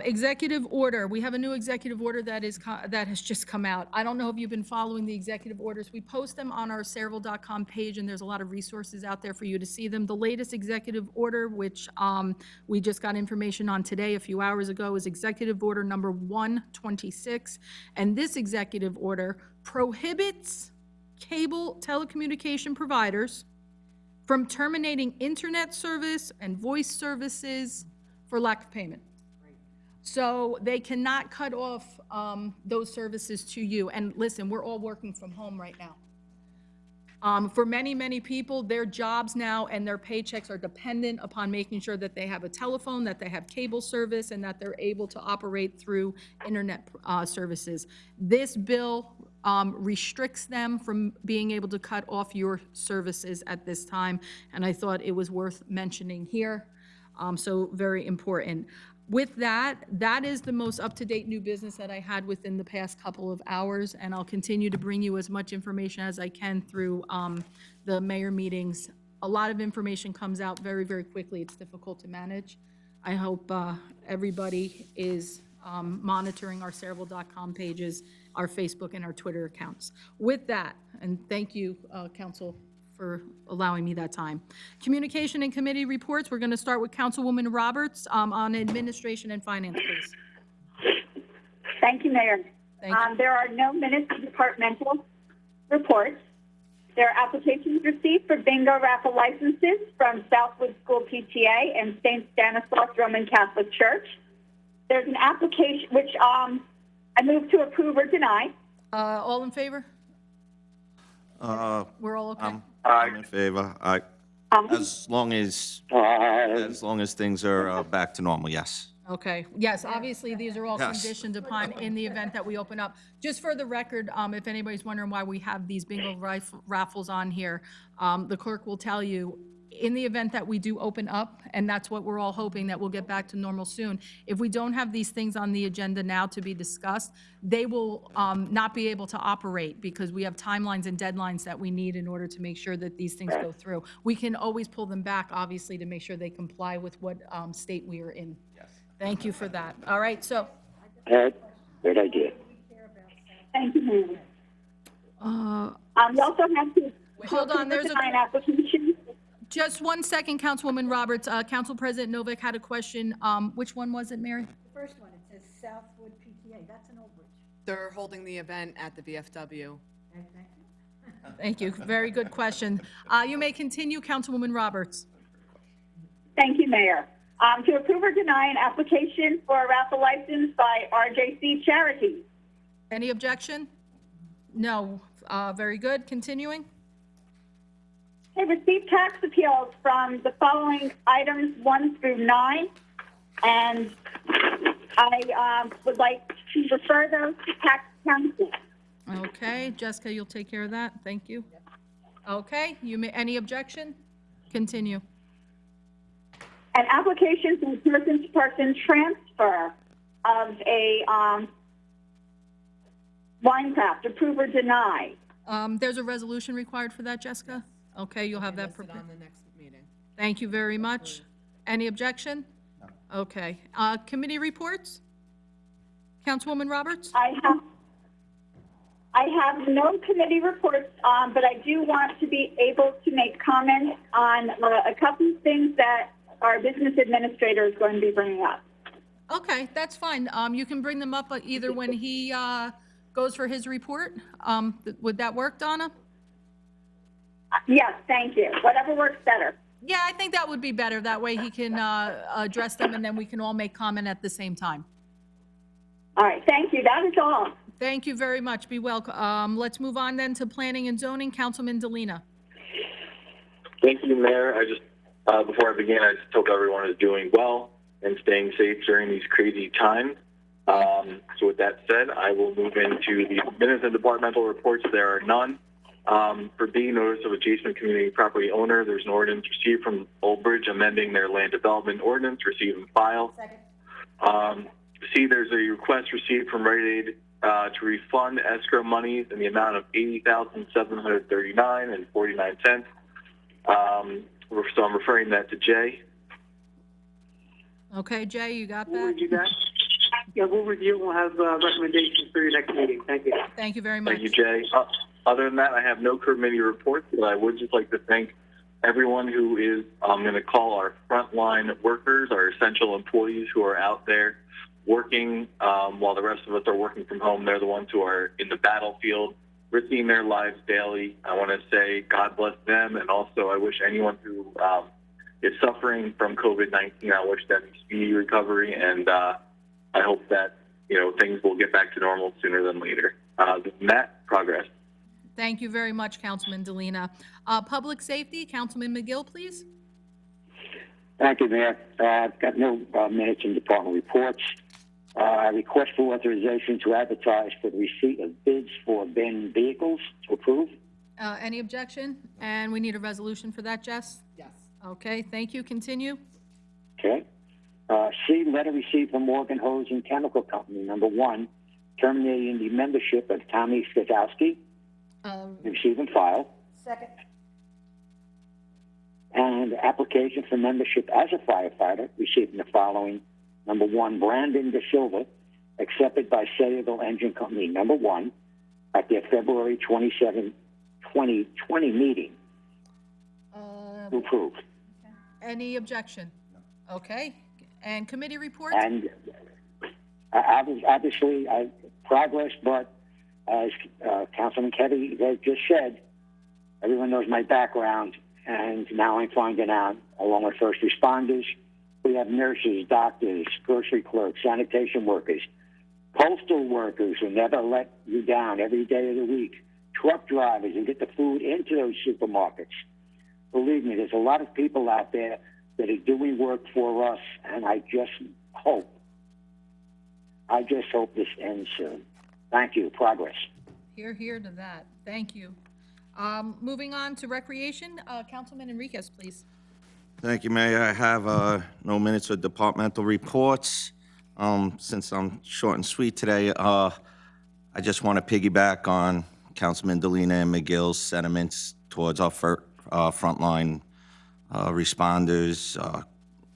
executive order. We have a new executive order that has just come out. I don't know if you've been following the executive orders. We post them on our Cerevel.com page, and there's a lot of resources out there for you to see them. The latest executive order, which we just got information on today, a few hours ago, is Executive Order number 126. And this executive order prohibits cable telecommunication providers from terminating internet service and voice services for lack of payment. So they cannot cut off those services to you. And listen, we're all working from home right now. For many, many people, their jobs now and their paychecks are dependent upon making sure that they have a telephone, that they have cable service, and that they're able to operate through internet services. This bill restricts them from being able to cut off your services at this time, and I thought it was worth mentioning here. So very important. With that, that is the most up-to-date new business that I had within the past couple of hours, and I'll continue to bring you as much information as I can through the mayor meetings. A lot of information comes out very, very quickly. It's difficult to manage. I hope everybody is monitoring our Cerevel.com pages, our Facebook and our Twitter accounts. With that, and thank you, Council, for allowing me that time. Communication and committee reports. We're going to start with Councilwoman Roberts on administration and finance, please. Thank you, Mayor. Thank you. There are no minutes of departmental reports. There are applications received for bingo raffle licenses from Southwood School PTA and St. Stanislaus Roman Catholic Church. There's an application which I move to approve or deny. All in favor? We're all okay? I'm in favor. As long as things are back to normal, yes. Okay, yes, obviously, these are all Yes. conditioned upon in the event that we open up. Just for the record, if anybody's wondering why we have these bingo raffles on here, the clerk will tell you, in the event that we do open up, and that's what we're all hoping, that we'll get back to normal soon, if we don't have these things on the agenda now to be discussed, they will not be able to operate because we have timelines and deadlines that we need in order to make sure that these things go through. We can always pull them back, obviously, to make sure they comply with what state we are in. Yes. Thank you for that. All right, so, Ed, great idea. Thank you, ma'am. We also have to. Hold on, there's a- Deny an application. just 1 second, Councilwoman Roberts. Council President Novak had a question. Which one was it, Mary? The first one, it says Southwood PTA, that's in Old Bridge. They're holding the event at the VFW. Okay, thank you. Thank you. Very good question. You may continue, Councilwoman Roberts. Thank you, Mayor. To approve or deny an application for a raffle license by RJC Charities. Any objection? No. Very good. Continuing. I received tax appeals from the following items 1 through 9, and I would like to refer those to tax council. Okay, Jessica, you'll take care of that. Thank you. Okay, you may, any objection? Continue. An application for person-to-person transfer of a wine craft, approve or deny. There's a resolution required for that, Jessica? Okay, you'll have that Listed prepared. on the next meeting. Thank you very much. Any objection? Okay. Committee reports? Councilwoman Roberts? I have no committee reports, but I do want to be able to make comments on a couple of things that our business administrator is going to be bringing up. Okay, that's fine. You can bring them up either when he goes for his report. Would that work, Donna? Yes, thank you. Whatever works better. Yeah, I think that would be better. That way he can address them and then we can all make comment at the same time. All right, thank you. That is all. Thank you very much. Be welcome. Let's move on then to planning and zoning. Councilman Delina. Thank you, Mayor. I just, before I begin, I just hope everyone is doing well and staying safe during these crazy times. So with that said, I will move into the minutes and departmental reports. There are none. For B, notice of adjacent community property owner, there's an ordinance received from Old Bridge amending their land development ordinance, receive and file. Second. C, there's a request received from Rite Aid to refund escrow monies in the amount of $80,739.49. So I'm referring that to J. Okay, Jay, you got We'll that? review that. Yeah, we'll review. We'll have recommendations for your next meeting. Thank you. Thank you very much. Thank you, Jay. Other than that, I have no committee reports, but I would just like to thank everyone who is, I'm going to call our frontline workers, our essential employees who are out there working while the rest of us are working from home. They're the ones who are in the battlefield, risking their lives daily. I want to say God bless them, and also I wish anyone who is suffering from COVID-19, I wish them speedy recovery, and I hope that, things will get back to normal sooner than later. Matt, progress. Thank you very much, Councilman Delina. Public safety, Councilman McGill, please. Thank you, Mayor. I've got no minutes and department reports. I request for authorization to advertise for the receipt of bids for abandoned vehicles to approve. Any objection? And we need a resolution for that, Jess? Yes. Okay, thank you. Continue. Okay. C, letter received from Morgan Hose and Chemical Company, number 1, terminating the membership of Tommy Skazowski. Receive and file. Second. And application for membership as a firefighter, receiving the following. Number 1, Brandon De Silva, accepted by Sayreville Engine Company, number 1, at their February 27, 2020 meeting. Approved. Any objection? Okay. And committee reports? And obviously, progress, but as Councilman Kevy just said, everyone knows my background, and now I'm finding out, along with first responders, we have nurses, doctors, grocery clerks, sanitation workers, postal workers who never let you down every day of the week, truck drivers who get the food into those supermarkets. Believe me, there's a lot of people out there that are doing work for us, and I just hope this ends soon. Thank you. Progress. Hear to that. Thank you. Moving on to recreation, Councilman Enriquez, please. Thank you, Mayor. I have no minutes of departmental reports. Since I'm short and sweet today, I just want to piggyback on Councilman Delina and McGill's sentiments towards our frontline responders.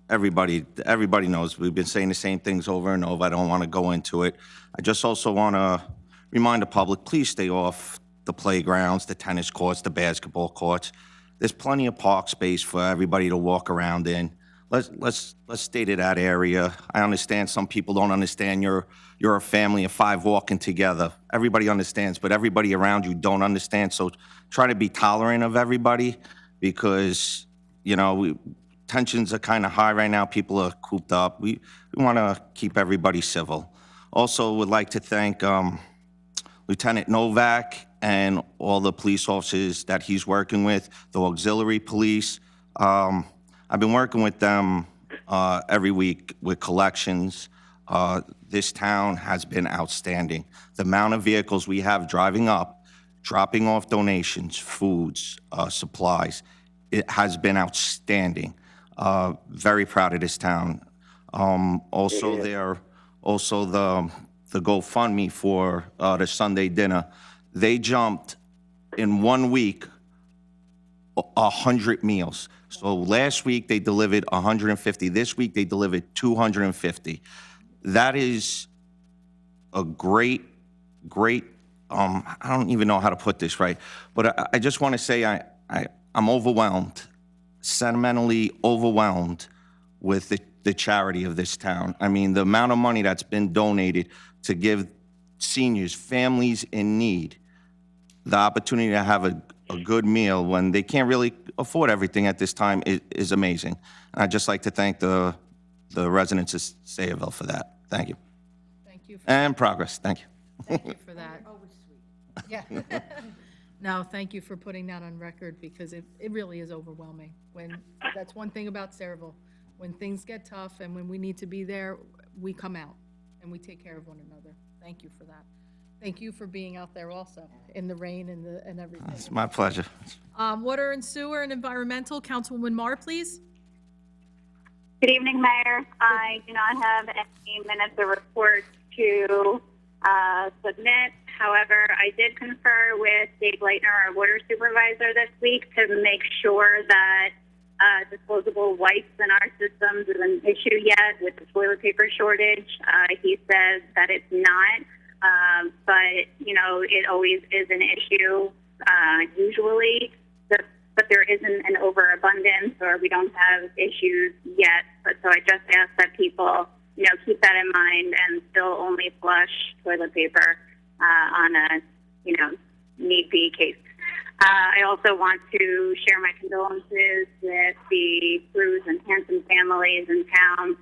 Everybody knows we've been saying the same things over and over. I don't want to go into it. I just also want to remind the public, please stay off the playgrounds, the tennis courts, the basketball courts. There's plenty of park space for everybody to walk around in. Let's stay to that area. I understand some people don't understand you're a family of 5 walking together. Everybody understands, but everybody around you don't understand. So try to be tolerant of everybody because, you know, tensions are kind of high right now. People are cooped up. We want to keep everybody civil. Also would like to thank Lieutenant Novak and all the police officers that he's working with, the auxiliary police. I've been working with them every week with collections. This town has been outstanding. The amount of vehicles we have driving up, dropping off donations, foods, supplies, it has been outstanding. Very proud of this town. Also, the GoFundMe for the Sunday dinner, they jumped in 1 week 100 meals. So last week they delivered 150. This week they delivered 250. That is a great, I don't even know how to put this right, but I just want to say I'm overwhelmed, sentimentally overwhelmed with the charity of this town. I mean, the amount of money that's been donated to give seniors, families in need, the opportunity to have a good meal when they can't really afford everything at this time is amazing. And I'd just like to thank the residents of Sayreville for that. Thank you. Thank you. And progress. Thank you. Thank you for that. Always sweet. Yeah. No, thank you for putting that on record because it really is overwhelming. That's one thing about Sayreville. When things get tough and when we need to be there, we come out and we take care of one another. Thank you for that. Thank you for being out there also in the rain and everything. It's my pleasure. Water and Sewer and Environmental, Councilwoman Marr, please. Good evening, Mayor. I do not have any minutes of report to submit. However, I did confer with Dave Leitner, our water supervisor, this week to make sure that disposable wipes in our systems is an issue yet with the toilet paper shortage. He says that it's not, but, you know, it always is an issue usually, but there isn't an overabundance or we don't have issues yet. But so I just ask that people, you know, keep that in mind and still only flush toilet paper on a, you know, need-be case. I also want to share my condolences with the Cruz and Hanson families in town.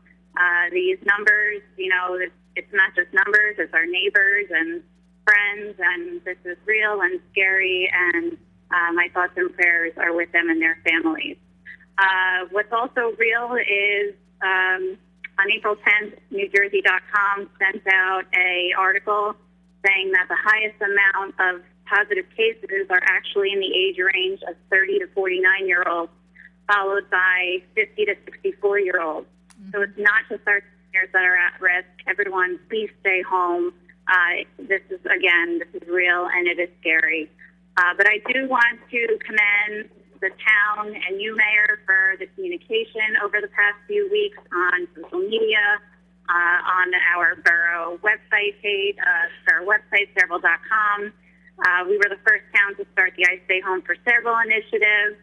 These numbers, you know, it's not just numbers, it's our neighbors and friends, and this is real and scary, and my thoughts and prayers are with them and their families. What's also real is on April 10th, NewJersey.com sent out an article saying that the highest amount of positive cases are actually in the age range of 30 to 49-year-olds, followed by 50 to 64-year-olds. So it's not just our seniors that are at risk. Everyone, please stay home. This is real and it is scary. But I do want to commend the town and you, Mayor, for the communication over the past few weeks on social media, on our borough website page, our website, Sayreville.com. We were the first town to start the I Stay Home for Sayreville initiative.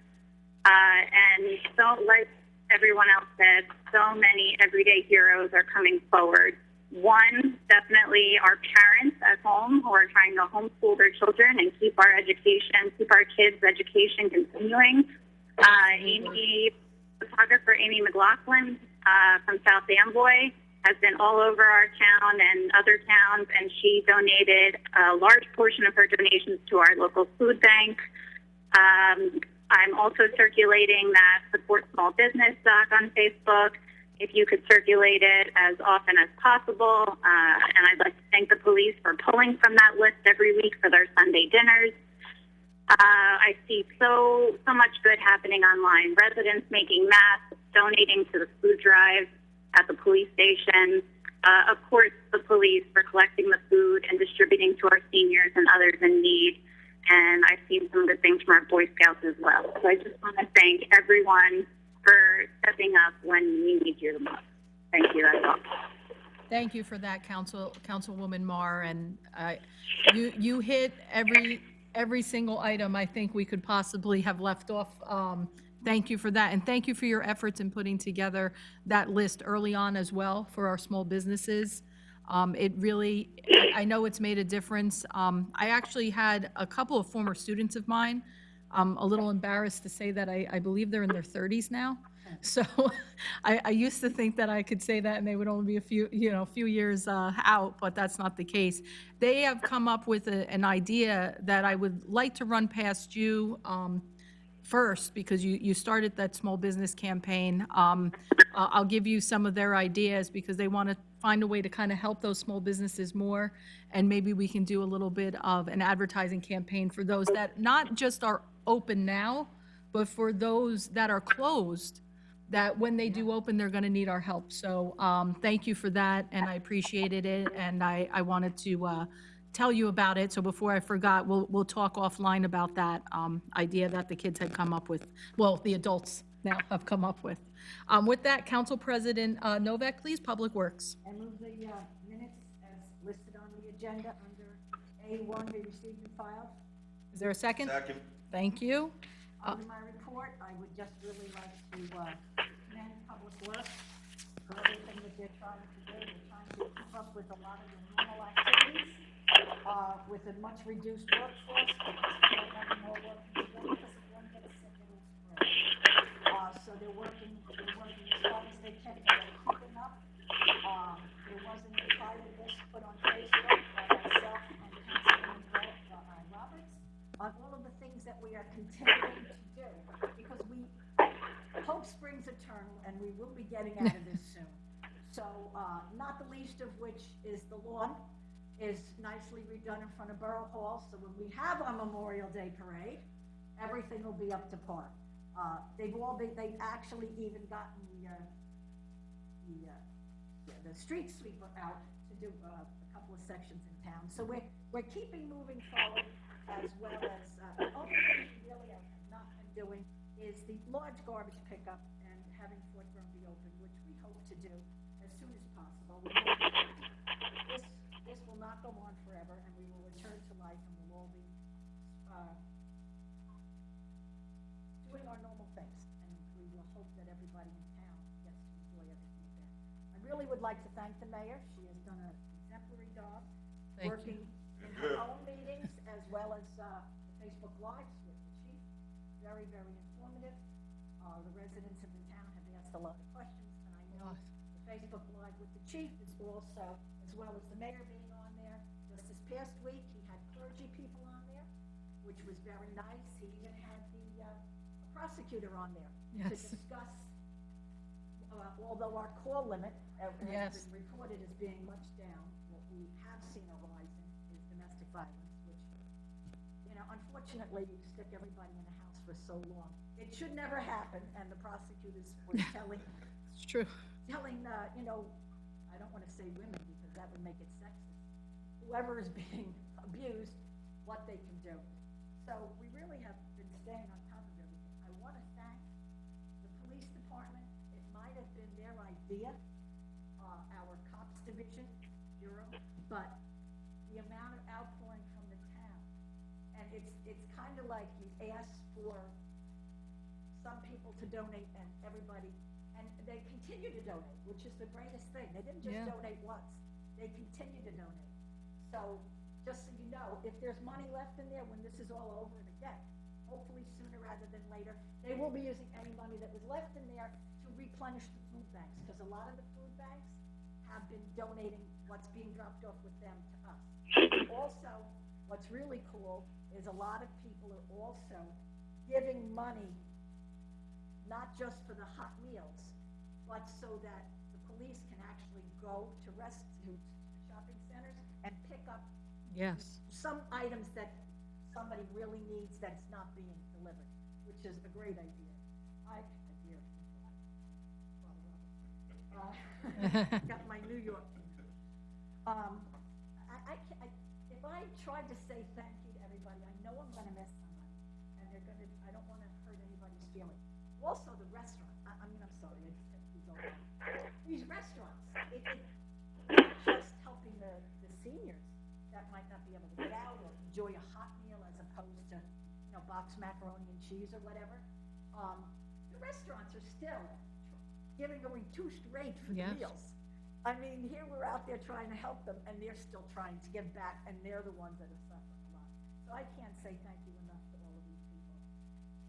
And so, like everyone else said, so many everyday heroes are coming forward. One, definitely our parents at home who are trying to homeschool their children and keep our kids' education continuing. Photographer Amy McLaughlin from South Amboy has been all over our town and other towns, and she donated a large portion of her donations to our local food bank. I'm also circulating that Support Small Business doc on Facebook. If you could circulate it as often as possible. And I'd like to thank the police for pulling from that list every week for their Sunday dinners. I see so much good happening online. Residents making masks, donating to the food drive at the police station. Of course, the police for collecting the food and distributing to our seniors and others in need. And I've seen some good things from our Boy Scouts as well. So I just want to thank everyone for stepping up when we need you the most. Thank you. That's all. Thank you for that, Councilwoman Marr, and you hit every single item I think we could possibly have left off. Thank you for that, and thank you for your efforts in putting together that list early on as well for our small businesses. It really, I know it's made a difference. I actually had a couple of former students of mine. I'm a little embarrassed to say that I believe they're in their 30s now. So I used to think that I could say that and they would only be a few years out, but that's not the case. They have come up with an idea that I would like to run past you first, because you started that small business campaign. I'll give you some of their ideas because they want to find a way to kind of help those small businesses more. And maybe we can do a little bit of an advertising campaign for those that not just are open now, but for those that are closed, that when they do open, they're going to need our help. So thank you for that, and I appreciated it, and I wanted to tell you about it. So before I forgot, we'll talk offline about that idea that the kids had come up with, well, the adults now have come up with. With that, Council President Novak, please, Public Works. I move the minutes as listed on the agenda under A1 be received and filed. Is there a second? Second. Thank you. Under my report, I would just really like to commend Public Works for everything that they're trying to do. They're trying to keep up with a lot of the normal activities with a much reduced workforce, because they're having more work to do because if one gets sick, it'll spread. So they're working as hard as they can. They're keeping up. There was an entire list put on Facebook by myself and Councilman Roberts on all of the things that we are continuing to do, because hope springs eternal, and we will be getting out of this soon. So, not the least of which is the lawn is nicely redone in front of Borough Hall, so when we have our Memorial Day parade, everything will be up to par. They've actually even gotten the street sweeper out to do a couple of sections in town. So we're keeping moving forward, as well as the only thing we really have not been doing is the large garbage pickup and having Fort Grumpy open, which we hope to do as soon as possible. This will not go on forever, and we will return to life, and we'll all be doing our normal things, and we will hope that everybody in town gets to enjoy everything again. I really would like to thank the mayor. She has done an exemplary job working in her own meetings as well as the Facebook Lives with the chief. Very, very informative. The residents of the town have asked a lot of questions, and I know the Facebook Live with the chief is also, as well as the mayor being on there. Just this past week, he had clergy people on there, which was very nice. He even had a prosecutor on there to discuss, although our call limit has been reported as being much down, what we have seen a rise in is domestic violence, which, unfortunately, you stick everybody in a house for so long. It should never happen, and the prosecutors were telling, It's true. I don't want to say women because that would make it sexist, whoever is being abused, what they can do. So we really have been staying on top of everything. I want to thank the police department. It might have been their idea, our cops division, bureau, but the amount of outpouring from the town, and it's kind of like you ask for some people to donate and everybody, and they continue to donate, which is the greatest thing. They didn't just donate once, they continue to donate. So just so you know, if there's money left in there when this is all over and again, hopefully sooner rather than later, they will be using any money that was left in there to replenish the food banks, because a lot of the food banks have been donating what's being dropped off with them to us. Also, what's really cool is a lot of people are also giving money, not just for the hot meals, but so that the police can actually go to shopping centers and pick up some items that somebody really needs that it's not being delivered, which is a great idea. Got my New York. If I tried to say thank you to everybody, I know I'm gonna miss somebody, and I don't wanna hurt anybody's feelings. Also, the restaurant, I'm sorry, these restaurants, it's not just helping the seniors that might not be able to get out or enjoy a hot meal as opposed to, boxed macaroni and cheese or whatever. The restaurants are still giving away 2 straight for the meals. I mean, here we're out there trying to help them, and they're still trying to give back, and they're the ones that are suffering a lot. So I can't say thank you enough to all of these people.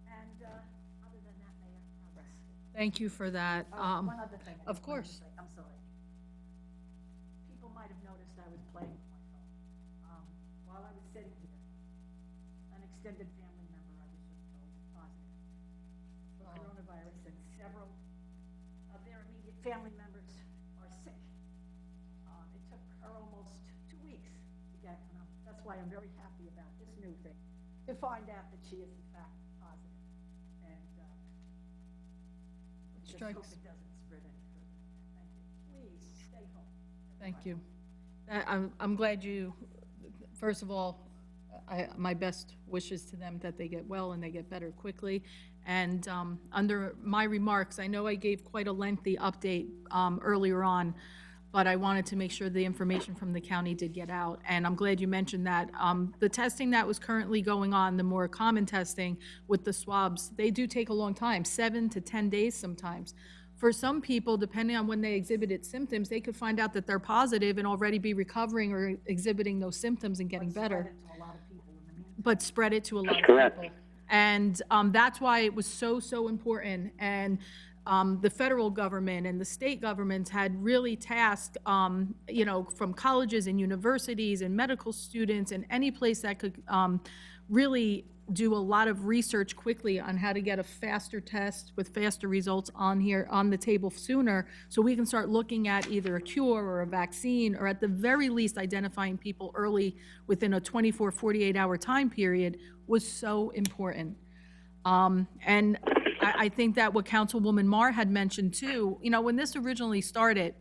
And other than that, Mayor, I'll rest. Thank you for that. One other thing. Of course. I'm sorry. People might have noticed I was playing with my phone. While I was sitting here, an extended family member, I was just told, was positive for coronavirus, and several of their immediate family members are sick. It took her almost 2 weeks to get, that's why I'm very happy about this new thing, to find out that she is in fact positive. And just hope it doesn't spread any further. Thank you. Please stay home. Thank you. I'm glad you, first of all, my best wishes to them that they get well and they get better quickly. And under my remarks, I know I gave quite a lengthy update earlier on, but I wanted to make sure the information from the county did get out. And I'm glad you mentioned that. The testing that was currently going on, the more common testing with the swabs, they do take a long time, 7 to 10 days sometimes. For some people, depending on when they exhibited symptoms, they could find out that they're positive and already be recovering or exhibiting those symptoms and getting better. But spread it to a lot of people. And that's why it was so important. And the federal government and the state governments had really tasked, from colleges and universities and medical students and any place that could really do a lot of research quickly on how to get a faster test with faster results on the table sooner, so we can start looking at either a cure or a vaccine, or at the very least identifying people early within a 24, 48-hour time period was so important. And I think that what Councilwoman Marr had mentioned too, when this originally started,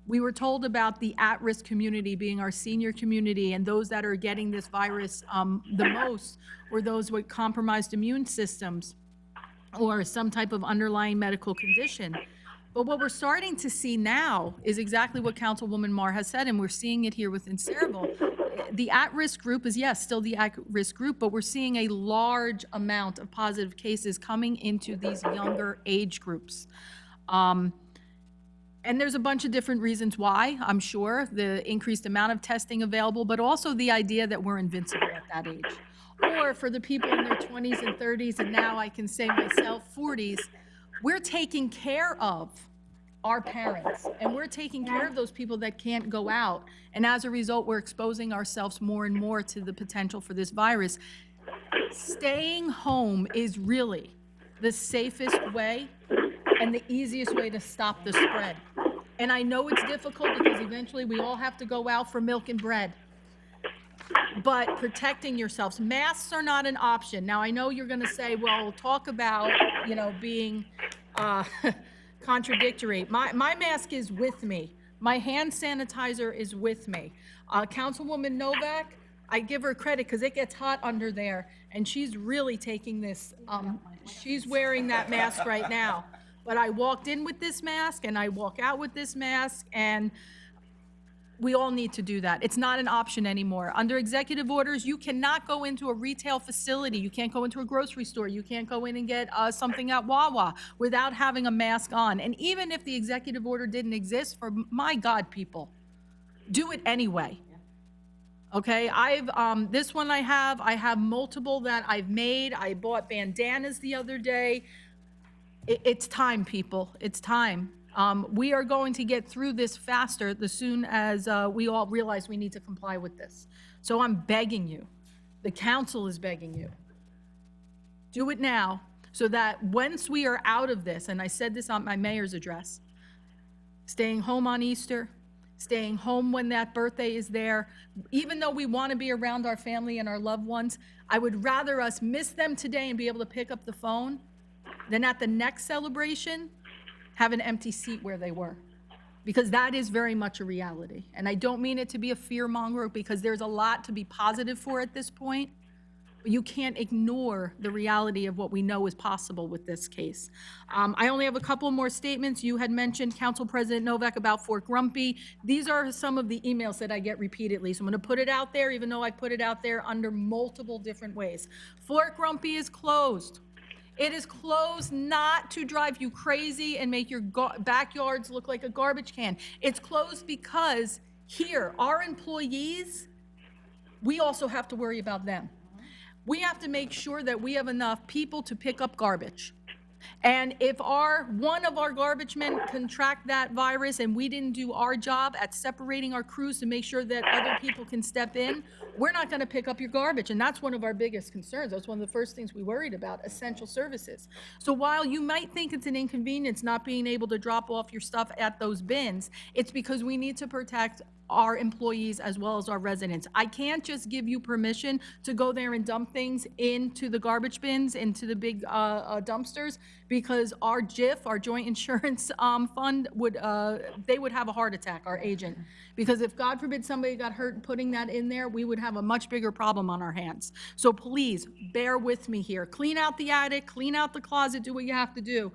we were told about the at-risk community being our senior community, and those that are getting this virus the most were those with compromised immune systems or some type of underlying medical condition. But what we're starting to see now is exactly what Councilwoman Marr has said, and we're seeing it here within Saraville. The at-risk group is, yes, still the at-risk group, but we're seeing a large amount of positive cases coming into these younger age groups. And there's a bunch of different reasons why, I'm sure. The increased amount of testing available, but also the idea that we're invincible at that age. Or for the people in their 20s and 30s, and now I can say myself 40s, we're taking care of our parents, and we're taking care of those people that can't go out. And as a result, we're exposing ourselves more and more to the potential for this virus. Staying home is really the safest way and the easiest way to stop the spread. And I know it's difficult because eventually we all have to go out for milk and bread. But protecting yourselves, masks are not an option. Now, I know you're gonna say, well, talk about, being contradictory. My mask is with me. My hand sanitizer is with me. Councilwoman Novak, I give her credit because it gets hot under there, and she's really taking this, she's wearing that mask right now. But I walked in with this mask, and I walk out with this mask, and we all need to do that. It's not an option anymore. Under executive orders, you cannot go into a retail facility. You can't go into a grocery store. You can't go in and get something at Wawa without having a mask on. And even if the executive order didn't exist, for my God, people, do it anyway. Okay, this one I have multiple that I've made. I bought bandanas the other day. It's time, people, it's time. We are going to get through this faster as soon as we all realize we need to comply with this. So I'm begging you, the council is begging you, do it now so that once we are out of this, and I said this on my mayor's address, staying home on Easter, staying home when that birthday is there. Even though we want to be around our family and our loved ones, I would rather us miss them today and be able to pick up the phone than at the next celebration have an empty seat where they were. Because that is very much a reality. And I don't mean it to be a fear monger, because there's a lot to be positive for at this point. But you can't ignore the reality of what we know is possible with this case. I only have a couple more statements. You had mentioned Council President Novak about Fort Grumpy. These are some of the emails that I get repeatedly. So I'm going to put it out there, even though I put it out there under multiple different ways. Fort Grumpy is closed. It is closed not to drive you crazy and make your backyards look like a garbage can. It's closed because here, our employees, we also have to worry about them. We have to make sure that we have enough people to pick up garbage. And if one of our garbage men contract that virus and we didn't do our job at separating our crews to make sure that other people can step in, we're not going to pick up your garbage. And that's one of our biggest concerns. That's one of the first things we worried about, essential services. So while you might think it's an inconvenience not being able to drop off your stuff at those bins, it's because we need to protect our employees as well as our residents. I can't just give you permission to go there and dump things into the garbage bins, into the big dumpsters, because our JIF, our Joint Insurance Fund, they would have a heart attack, our agent. Because if, God forbid, somebody got hurt putting that in there, we would have a much bigger problem on our hands. So please, bear with me here. Clean out the attic, clean out the closet, do what you have to do.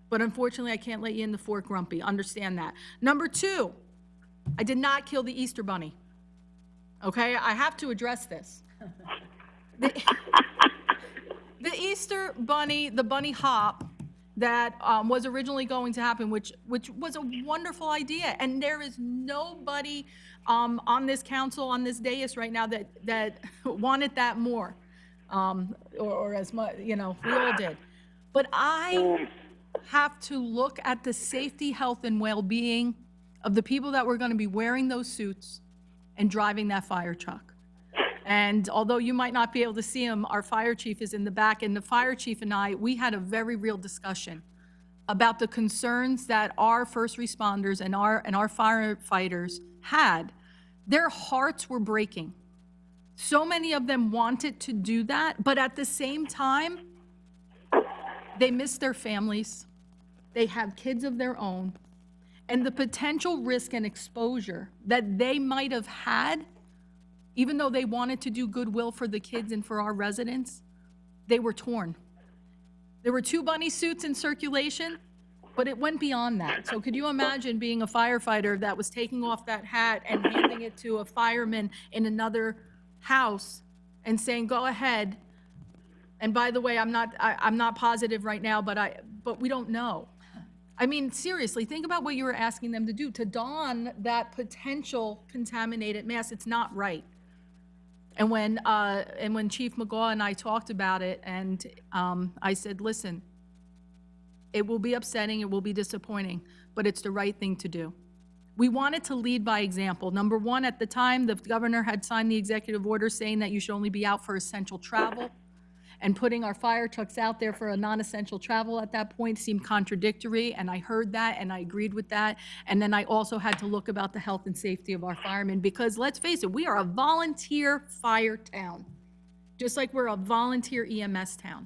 But unfortunately, I can't let you in the Fort Grumpy. Understand that. Number two, I did not kill the Easter Bunny. Okay, I have to address this. The Easter Bunny, the bunny hop that was originally going to happen, which was a wonderful idea, and there is nobody on this council, on this dais right now that wanted that more, or as much, we all did. But I have to look at the safety, health, and well-being of the people that were going to be wearing those suits and driving that fire truck. And although you might not be able to see him, our fire chief is in the back, and the fire chief and we had a very real discussion about the concerns that our first responders and our firefighters had. Their hearts were breaking. So many of them wanted to do that, but at the same time, they miss their families. They have kids of their own. And the potential risk and exposure that they might have had, even though they wanted to do goodwill for the kids and for our residents, they were torn. There were 2 bunny suits in circulation, but it went beyond that. So could you imagine being a firefighter that was taking off that hat and handing it to a fireman in another house and saying, go ahead. And by the way, I'm not positive right now, but we don't know. I mean, seriously, think about what you were asking them to do, to don that potential contaminated mask. It's not right. And when Chief McGaw and I talked about it, and I said, listen, it will be upsetting, it will be disappointing, but it's the right thing to do. We wanted to lead by example. Number one, at the time, the governor had signed the executive order saying that you should only be out for essential travel. And putting our fire trucks out there for a non-essential travel at that point seemed contradictory, and I heard that and I agreed with that. And then I also had to look about the health and safety of our firemen, because let's face it, we are a volunteer fire town, just like we're a volunteer EMS town.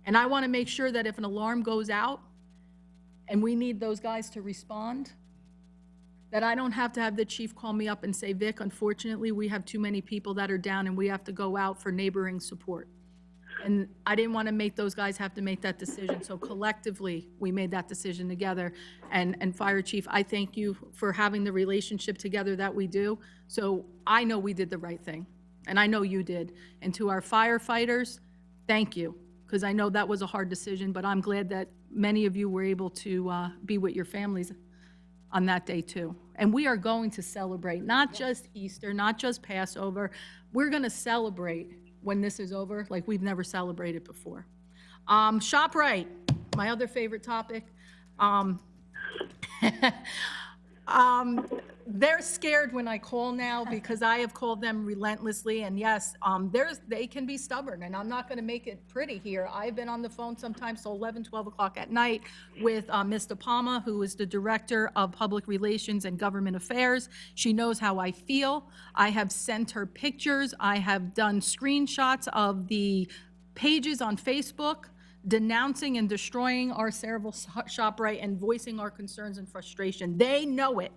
And I want to make sure that if an alarm goes out and we need those guys to respond, that I don't have to have the chief call me up and say, Vic, unfortunately, we have too many people that are down and we have to go out for neighboring support. And I didn't want to make those guys have to make that decision. So collectively, we made that decision together. And Fire Chief, I thank you for having the relationship together that we do. So I know we did the right thing, and I know you did. And to our firefighters, thank you, because I know that was a hard decision, but I'm glad that many of you were able to be with your families on that day too. And we are going to celebrate, not just Easter, not just Passover. We're going to celebrate when this is over, like we've never celebrated before. ShopRite, my other favorite topic. They're scared when I call now because I have called them relentlessly, and yes, they can be stubborn, and I'm not gonna make it pretty here. I've been on the phone sometimes till 11, 12 o'clock at night with Mr. Palma, who is the Director of Public Relations and Government Affairs. She knows how I feel. I have sent her pictures. I have done screenshots of the pages on Facebook denouncing and destroying our Cerebral ShopRite and voicing our concerns and frustration. They know it.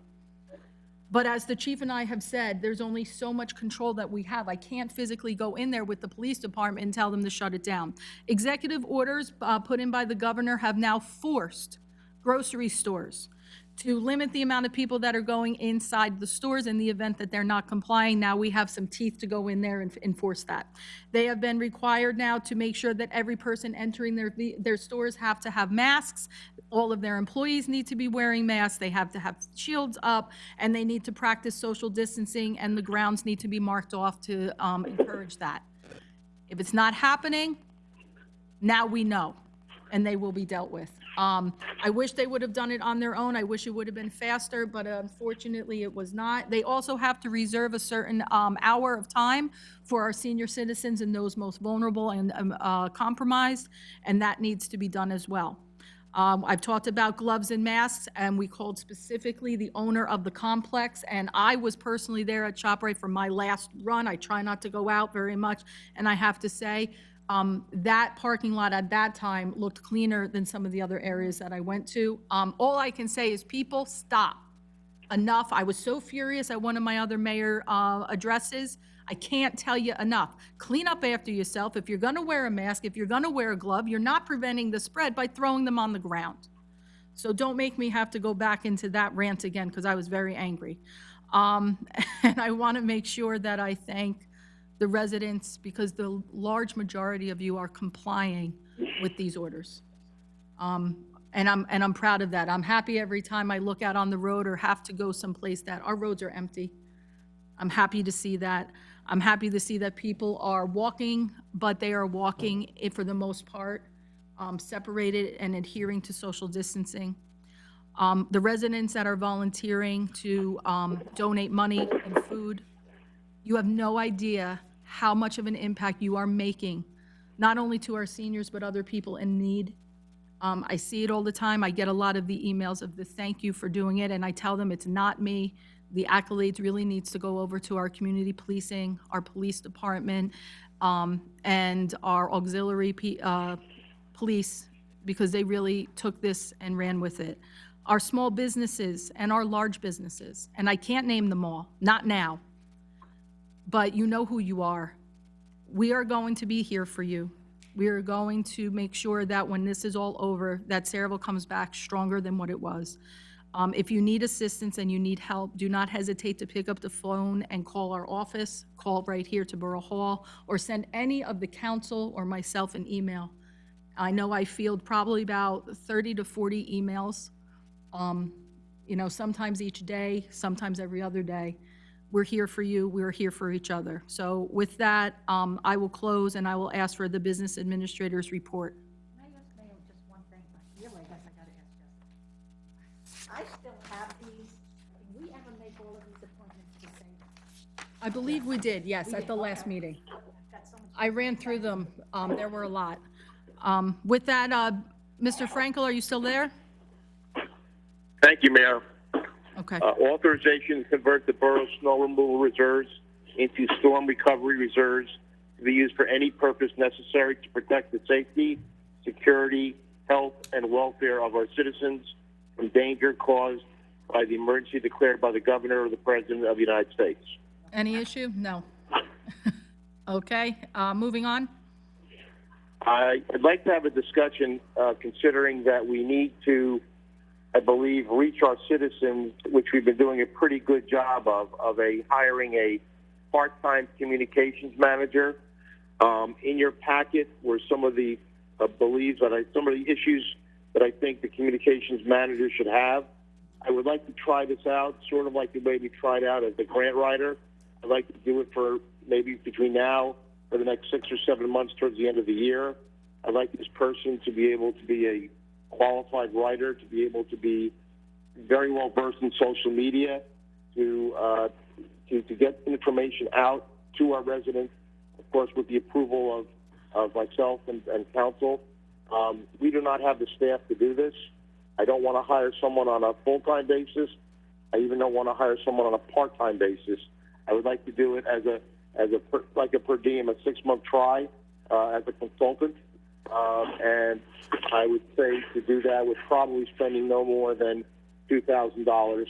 But as the chief and I have said, there's only so much control that we have. I can't physically go in there with the police department and tell them to shut it down. Executive orders put in by the governor have now forced grocery stores to limit the amount of people that are going inside the stores in the event that they're not complying. Now we have some teeth to go in there and enforce that. They have been required now to make sure that every person entering their stores have to have masks. All of their employees need to be wearing masks. They have to have shields up, and they need to practice social distancing, and the grounds need to be marked off to encourage that. If it's not happening, now we know, and they will be dealt with. I wish they would have done it on their own. I wish it would have been faster, but unfortunately it was not. They also have to reserve a certain hour of time for our senior citizens and those most vulnerable and compromised, and that needs to be done as well. I've talked about gloves and masks, and we called specifically the owner of the complex, and I was personally there at ShopRite for my last run. I try not to go out very much, and I have to say, that parking lot at that time looked cleaner than some of the other areas that I went to. All I can say is, people, stop. Enough. I was so furious at one of my other mayor addresses. I can't tell you enough. Clean up after yourself. If you're going to wear a mask, if you're going to wear a glove, you're not preventing the spread by throwing them on the ground. So don't make me have to go back into that rant again, because I was very angry. And I want to make sure that I thank the residents, because the large majority of you are complying with these orders. And I'm proud of that. I'm happy every time I look out on the road or have to go someplace that our roads are empty. I'm happy to see that. I'm happy to see that people are walking, but they are walking, for the most part, separated and adhering to social distancing. The residents that are volunteering to donate money and food, you have no idea how much of an impact you are making, not only to our seniors, but other people in need. I see it all the time. I get a lot of the emails of the thank you for doing it, and I tell them it's not me. The accolades really needs to go over to our community policing, our police department, and our auxiliary police, because they really took this and ran with it. Our small businesses and our large businesses, and I can't name them all, not now, but you know who you are. We are going to be here for you. We are going to make sure that when this is all over, that Saraville comes back stronger than what it was. If you need assistance and you need help, do not hesitate to pick up the phone and call our office, call right here to Borough Hall, or send any of the council or myself an email. I know I field probably about 30 to 40 emails, you know, sometimes each day, sometimes every other day. We're here for you. We're here for each other. So with that, I will close and I will ask for the business administrator's report. Can I ask Mayor just one thing? Really, I guess I gotta ask Jessica. I still have these. Can we ever make all of these appointments the same? I believe we did, yes, at the last meeting. I've got so much. I ran through them. There were a lot. With that, Mr. Frankel, are you still there? Thank you, Mayor. Okay. Authorization to convert the borough snow removal reserves into storm recovery reserves to be used for any purpose necessary to protect the safety, security, health, and welfare of our citizens from danger caused by the emergency declared by the governor or the president of the United States. Any issue? No. Okay, moving on. I'd like to have a discussion considering that we need to, I believe, reach our citizens, which we've been doing a pretty good job of hiring a part-time communications manager. In your packet were some of the some of the issues that I think the communications manager should have. I would like to try this out, sort of like the way we tried out as the grant writer. I'd like to do it for maybe between now for the next 6 or 7 months towards the end of the year. I'd like this person to be able to be a qualified writer, to be able to be very well versed in social media to get information out to our residents, of course, with the approval of myself and council. We do not have the staff to do this. I don't want to hire someone on a full-time basis. I even don't want to hire someone on a part-time basis. I would like to do it as a per diem, a 6-month try as a consultant. And I would say to do that with probably spending no more than $2,000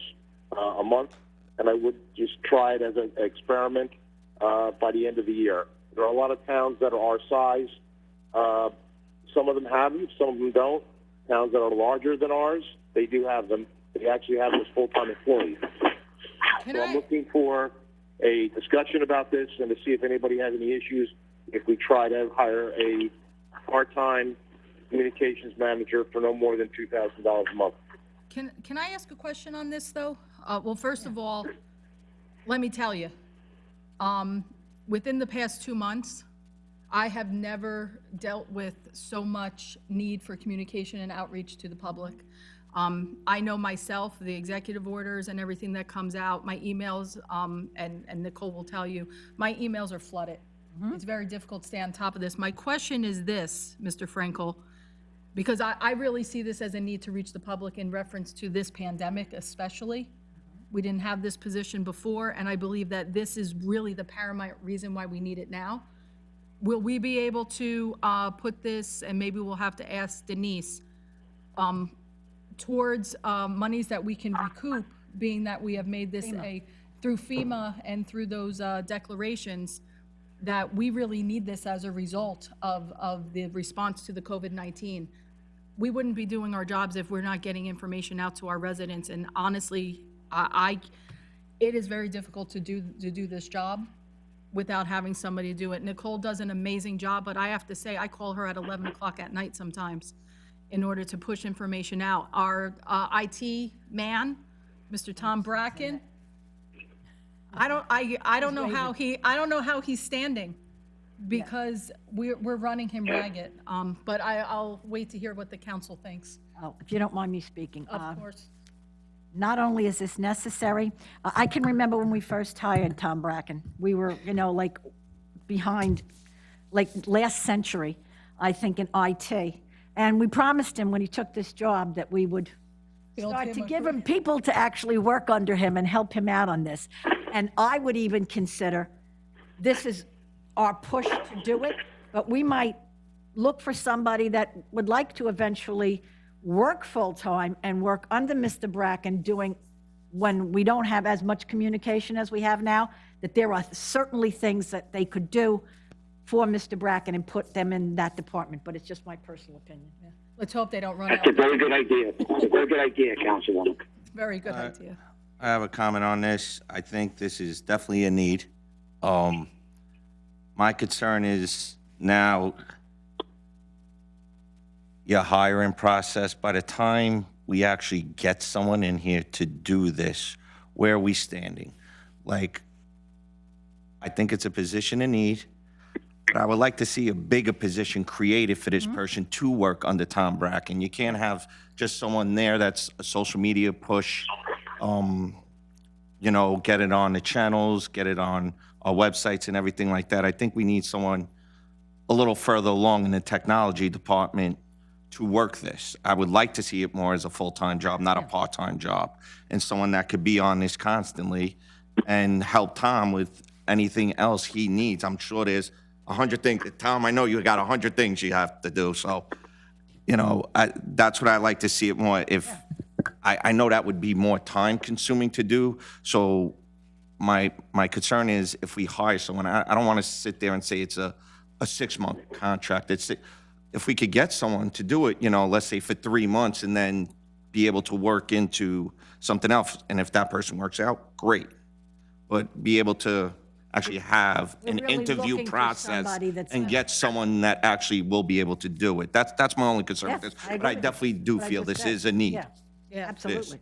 a month. And I would just try it as an experiment by the end of the year. There are a lot of towns that are our size. Some of them have them, some of them don't. Towns that are larger than ours, they do have them. They actually have them as full-time employees. So I'm looking for a discussion about this and to see if anybody has any issues if we try to hire a part-time communications manager for no more than $2,000 a month. Can I ask a question on this, though? Well, first of all, let me tell you, within the past 2 months, I have never dealt with so much need for communication and outreach to the public. I know myself, the executive orders and everything that comes out, my emails, and Nicole will tell you, my emails are flooded. It's very difficult to stay on top of this. My question is this, Mr. Frankel, because I really see this as a need to reach the public in reference to this pandemic especially. We didn't have this position before, and I believe that this is really the paramount reason why we need it now. Will we be able to put this, and maybe we'll have to ask Denise, towards monies that we can recoup, being that we have made this through FEMA and through those declarations, that we really need this as a result of the response to the COVID-19. We wouldn't be doing our jobs if we're not getting information out to our residents, and honestly, it is very difficult to do this job without having somebody do it. Nicole does an amazing job, but I have to say, I call her at 11 o'clock at night sometimes in order to push information out. Our IT man, Mr. Tom Bracken, I don't know how he's standing, because we're running him ragged. But I'll wait to hear what the council thinks. Oh, if you don't mind me speaking. Of course. Not only is this necessary, I can remember when we first hired Tom Bracken. We were, like behind, like last century, I think, in IT. And we promised him when he took this job that we would start to give him people to actually work under him and help him out on this. And I would even consider this is our push to do it, but we might look for somebody that would like to eventually work full-time and work under Mr. Bracken doing, when we don't have as much communication as we have now, that there are certainly things that they could do for Mr. Bracken and put them in that department, but it's just my personal opinion. Yeah. Let's hope they don't run out. That's a very good idea. That's a very good idea, Councilwoman. Very good idea. I have a comment on this. I think this is definitely a need. My concern is now your hiring process, by the time we actually get someone in here to do this, where are we standing? Like, I think it's a position in need, but I would like to see a bigger position created for this person to work under Tom Bracken. You can't have just someone there that's a social media push, get it on the channels, get it on our websites and everything like that. I think we need someone a little further along in the technology department to work this. I would like to see it more as a full-time job, not a part-time job, and someone that could be on this constantly and help Tom with anything else he needs. I'm sure there's 100 things. Tom, I know you got 100 things you have to do, so, that's what I like to see it more. If I know that would be more time-consuming to do, so my concern is if we hire someone, I don't want to sit there and say it's a 6-month contract. If we could get someone to do it, let's say for 3 months, and then be able to work into something else, and if that person works out, great. But be able to actually have an really interview looking for process somebody that's and get someone that actually will be able to do it. That's my only concern with Yes, this. I But I agree with definitely do what I feel just this said. is a need. Yeah, Yeah. absolutely.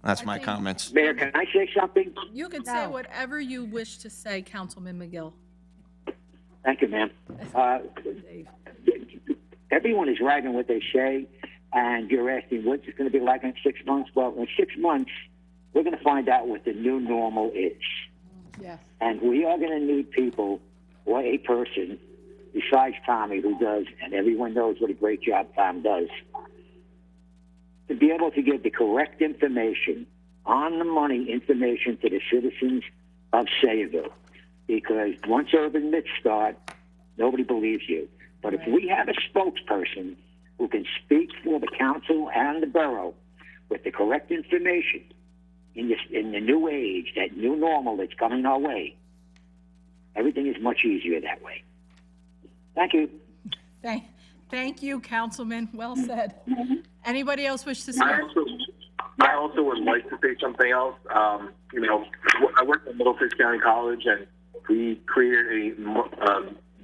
That's my comments. Mayor, can I say something? You can say whatever you wish to say, Councilman McGill. Thank you, ma'am. Everyone is right in what they say. and you're asking what's it going to be like in 6 months. Well, in 6 months, we're going to find out what the new normal is. Yes. And we are going to need people, or a person, besides Tommy, who does, and everyone knows what a great job Tom does, to be able to give the correct information, on the money information to the citizens of Sayreville. Because once urban myths start, nobody believes you. But if we have a spokesperson who can speak for the council and the borough with the correct information in the new age, that new normal that's coming our way, everything is much easier that way. Thank you. Thank you, Councilman. Well said. Anybody else wish to speak? I also would like to say something else. You know, I work at Middlesex County College, and we created a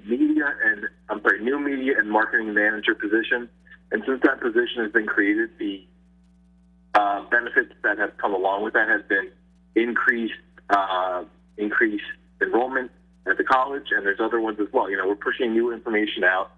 new media and marketing manager position. And since that position has been created, the benefits that have come along with that has been increased enrollment at the college, and there's other ones as well. You know, we're pushing new information out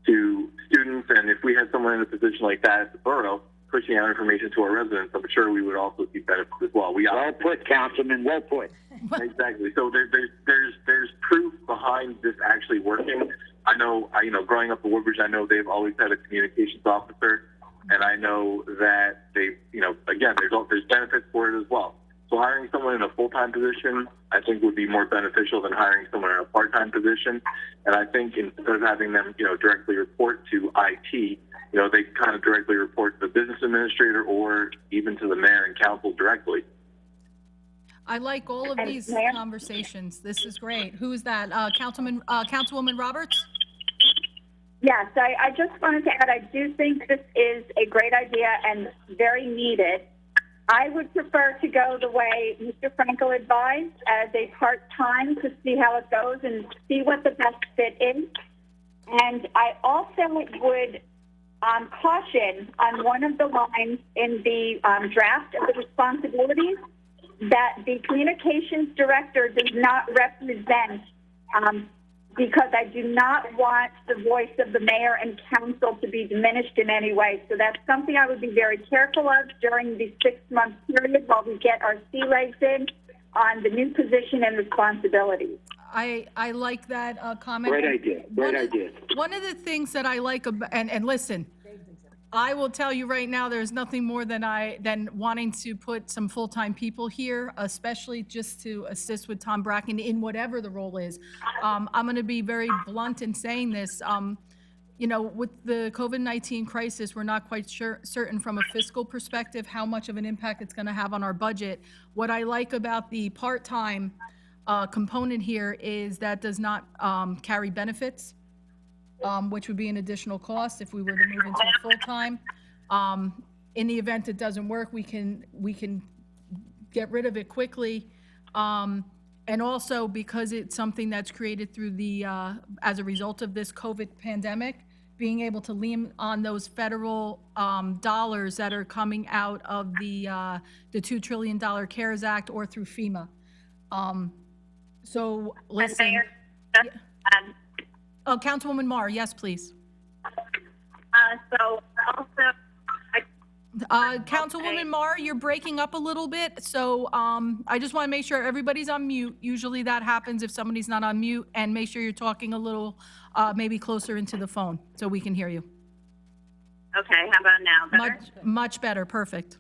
to students, and if we had someone in a position like that at the borough pushing out information to our residents, I'm sure we would also see benefits as well. Well put, Councilman. Well put. Exactly. So there's proof behind this actually working. I know, growing up in Woodbridge, I know they've always had a communications officer, and I know that they, again, there's benefits for it as well. So hiring someone in a full-time position, I think, would be more beneficial than hiring someone in a part-time position. And I think instead of having them, directly report to IT, they kind of directly report to the business administrator or even to the mayor and council directly. I like all of these conversations. This is great. Who is that? Councilwoman Roberts? Yes, I just wanted to add, I do think this is a great idea and very needed. I would prefer to go the way Mr. Frankel advised, as a part-time, to see how it goes and see what the best fit is. And I also would caution on one of the lines in the draft of the responsibilities that the communications director does not represent, because I do not want the voice of the mayor and council to be diminished in any way. So that's something I would be very careful of during the 6-month period while we get our sea legs in on the new position and responsibilities. I like that comment. Great idea. Great idea. One of the things that I like about, and listen, I will tell you right now, there's nothing more than wanting to put some full-time people here, especially just to assist with Tom Bracken in whatever the role is. I'm going to be very blunt in saying this. With the COVID-19 crisis, we're not quite certain from a fiscal perspective how much of an impact it's going to have on our budget. What I like about the part-time component here is that does not carry benefits. Which would be an additional cost if we were to move into a full-time. In the event it doesn't work, we can get rid of it quickly. And also because it's something that's created through the, as a result of this COVID pandemic, being able to lean on those federal dollars that are coming out of the $2 trillion CARES Act or through FEMA. So listen. Oh, Councilwoman Marr, yes, please. So also, Councilwoman Marr, you're breaking up a little bit, so I just want to make sure everybody's on mute. Usually that happens if somebody's not on mute, and make sure you're talking a little, maybe closer into the phone so we can hear you. okay, how about now? Better? Much better, perfect.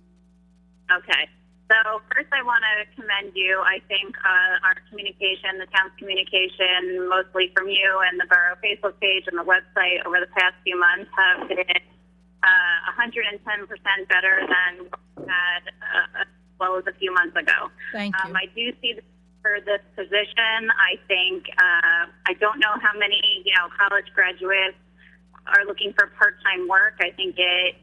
Okay. So first I want to commend you. I think our communication, the town's communication, mostly from you and the borough Facebook page and the website over the past few months have been 110% better than we had as well as a few months ago. Thank you. I do see for this position, I think, I don't know how many, college graduates are looking for part-time work. I think it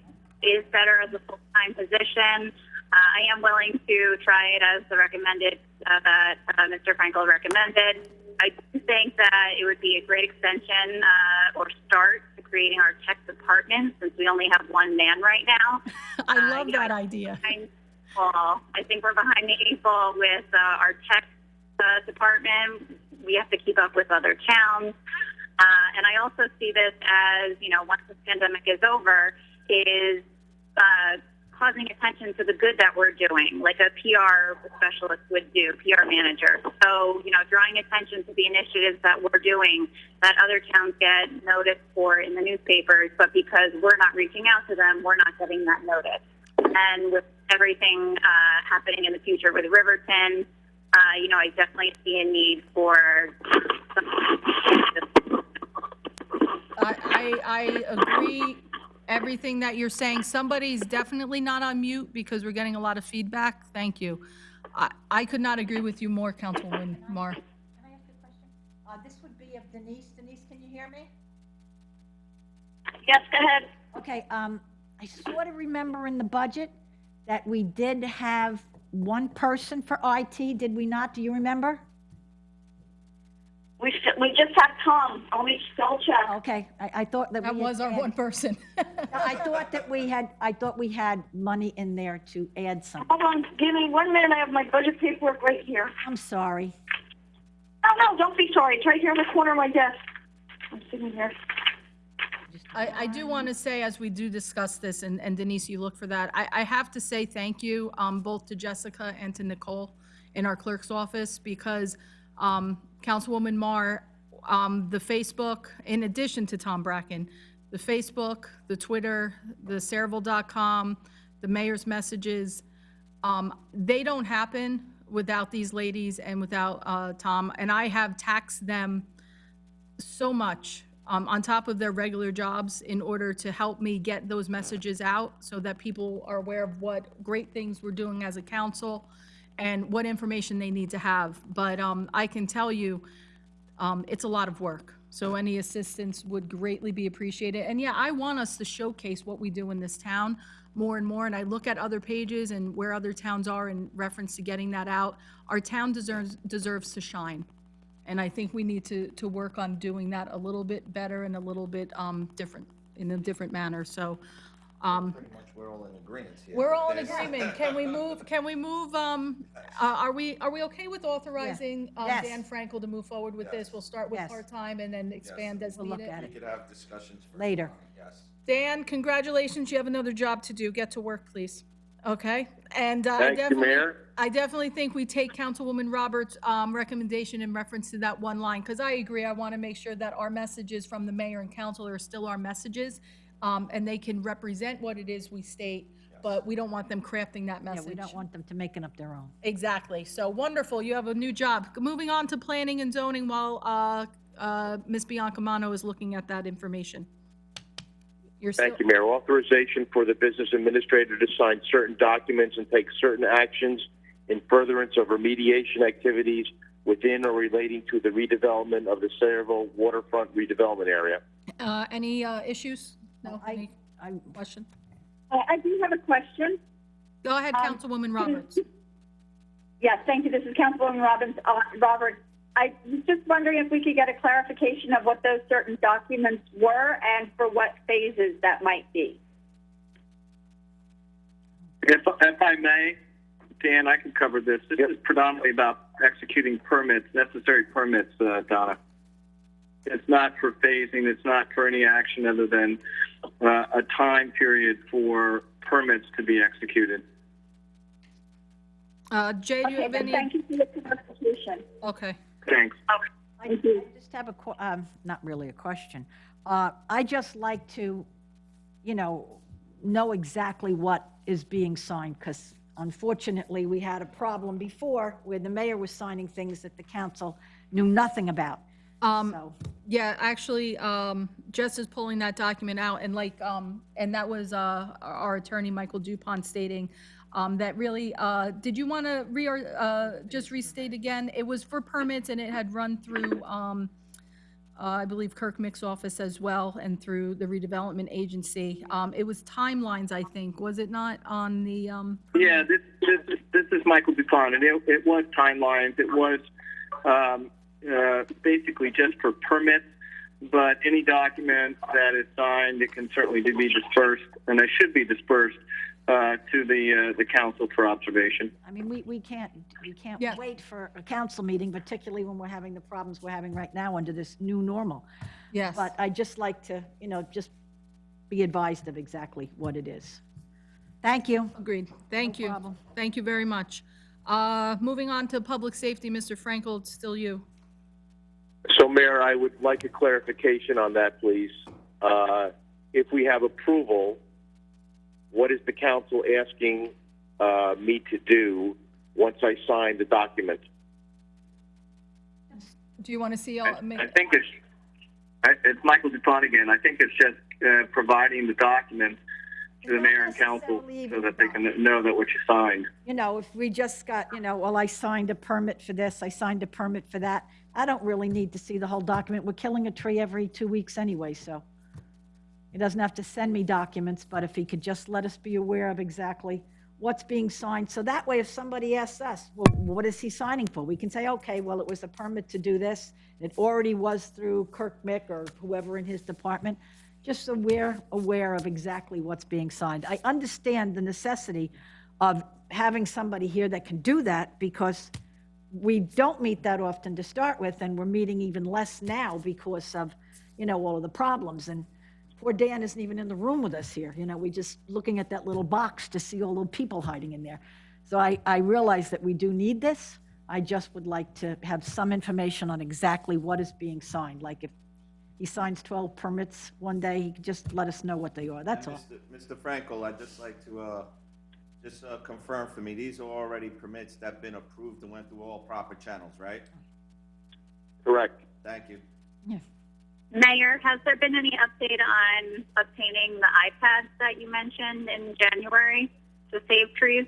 is better as a full-time position. I am willing to try it as the recommended, that Mr. Frankel recommended. I do think that it would be a great extension or start to creating our tech department, since we only have one man right now. I love that idea. I think we're behind the 8 ball with our tech department. We have to keep up with other towns. And I also see this as, once this pandemic is over, is causing attention to the good that we're doing, like a PR specialist would do, PR manager. So, drawing attention to the initiatives that we're doing that other towns get notice for in the newspapers, but because we're not reaching out to them, we're not getting that notice. And with everything happening in the future with Riverton, I definitely see a need for some. I agree everything that you're saying. Somebody's definitely not on mute because we're getting a lot of feedback. Thank you. I could not agree with you more, Councilwoman Mar. Can I ask a question? This would be of Denise. Denise, can you hear me? Yes, go ahead. Okay, I sort of remember in the budget that we did have one person for IT, did we not? Do you remember? We just had Tom. Let me double check. Okay, I thought that That we had was our added- one person. No, I thought we had money in there to add something. Hold on, give me 1 minute. I have my budget paperwork right here. I'm sorry. No, don't be sorry. It's right here in the corner of my desk. I'm sitting here. I do want to say, as we do discuss this, and Denise, you look for that, I have to say thank you, both to Jessica and to Nicole in our clerk's office, because Councilwoman Mar, the Facebook, in addition to Tom Bracken, the Facebook, the Twitter, the Saraville.com, the mayor's messages, they don't happen without these ladies and without Tom. And I have taxed them so much on top of their regular jobs in order to help me get those messages out so that people are aware of what great things we're doing as a council and what information they need to have. But I can tell you, it's a lot of work. So any assistance would greatly be appreciated. And yeah, I want us to showcase what we do in this town more and more. And I look at other pages and where other towns are in reference to getting that out. Our town deserves to shine. And I think we need to work on doing that a little bit better and a little bit different, in a different manner. So Pretty much, we're all in agreement here. we're all in agreement. Can we move, are we okay with authorizing Yes. Dan Frankel to move forward with this? We'll start with Yes. part-time and then expand as We'll look needed. at We it. could have discussions for Later. Yes. Dan, congratulations, you have another job to do. Get to work, please. Okay? And Thank you, Mayor. I definitely think we take Councilwoman Roberts' recommendation in reference to that one line, because I agree, I want to make sure that our messages from the mayor and council are still our messages, and they can represent what it is we state, but we don't want them crafting that Yeah, message. we don't want them to make it up their own. Exactly. So wonderful, you have a new job. Moving on to planning and zoning while Ms. Biancamano is looking at that information. You're still- Thank you, Mayor. Authorization for the business administrator to sign certain documents and take certain actions in furtherance of remediation activities within or relating to the redevelopment of the Saraville waterfront redevelopment area. Any issues? No, any I question? I do have a question. Go ahead, Councilwoman Roberts. Yes, thank you. This is Councilwoman Roberts. I was just wondering if we could get a clarification of what those certain documents were and for what phases that might be. If I may, Dan, I can cover this. This is predominantly about executing permits, necessary permits, Donna. It's not for phasing. It's not for any action other than a time period for permits to be executed. Jay, do you Okay, have then any? thank you for the clarification. Okay. Thanks. I just have not really a question. I just like to, know exactly what is being signed, because unfortunately, we had a problem before where the mayor was signing things that the council knew nothing about. So, Yeah, actually, Jess is pulling that document out, and and that was our attorney, Michael Dupont, stating that really, did you want to just restate again? It was for permits, and it had run through, I believe, Kirk Mick's office as well, and through the redevelopment agency. It was timelines, I think, was it not, on the? Yeah, this is Michael Dupont, and it was timelines. It was basically just for permits, but any document that is signed, it can certainly be dispersed, and they should be dispersed to the council for observation. I mean, we can't Yeah. wait for a council meeting, particularly when we're having the problems we're having right now under this new normal. Yes. But I just like to, just be advised of exactly what it is. Thank you. Agreed. Thank No you. problem. Thank you very much. Moving on to public safety, Mr. Frankel, it's still you. So, Mayor, I would like a clarification on that, please. If we have approval, what is the council asking me to do once I sign the document? Do you want to see? I think it's Michael Dupont again. I think it's just providing the document to the mayor and council so that they can know that what you signed. You know, if we just got, well, I signed a permit for this, I signed a permit for that, I don't really need to see the whole document. We're killing a tree every 2 weeks anyway, so. He doesn't have to send me documents, but if he could just let us be aware of exactly what's being signed. So that way, if somebody asks us, well, what is he signing for? We can say, okay, well, it was a permit to do this. It already was through Kirk Mick or whoever in his department. Just so we're aware of exactly what's being signed. I understand the necessity of having somebody here that can do that because we don't meet that often to start with, and we're meeting even less now because of, all of the problems. And poor Dan isn't even in the room with us here. We just looking at that little box to see all the people hiding in there. So I realize that we do need this. I just would like to have some information on exactly what is being signed. Like if he signs 12 permits one day, he could just let us know what they are. That's all. Mr. Frankel, I'd just like to confirm for me, these are already permits that have been approved and went through all proper channels, right? Correct. Thank you. Yeah. Mayor, has there been any update on obtaining the iPads that you mentioned in January to save trees?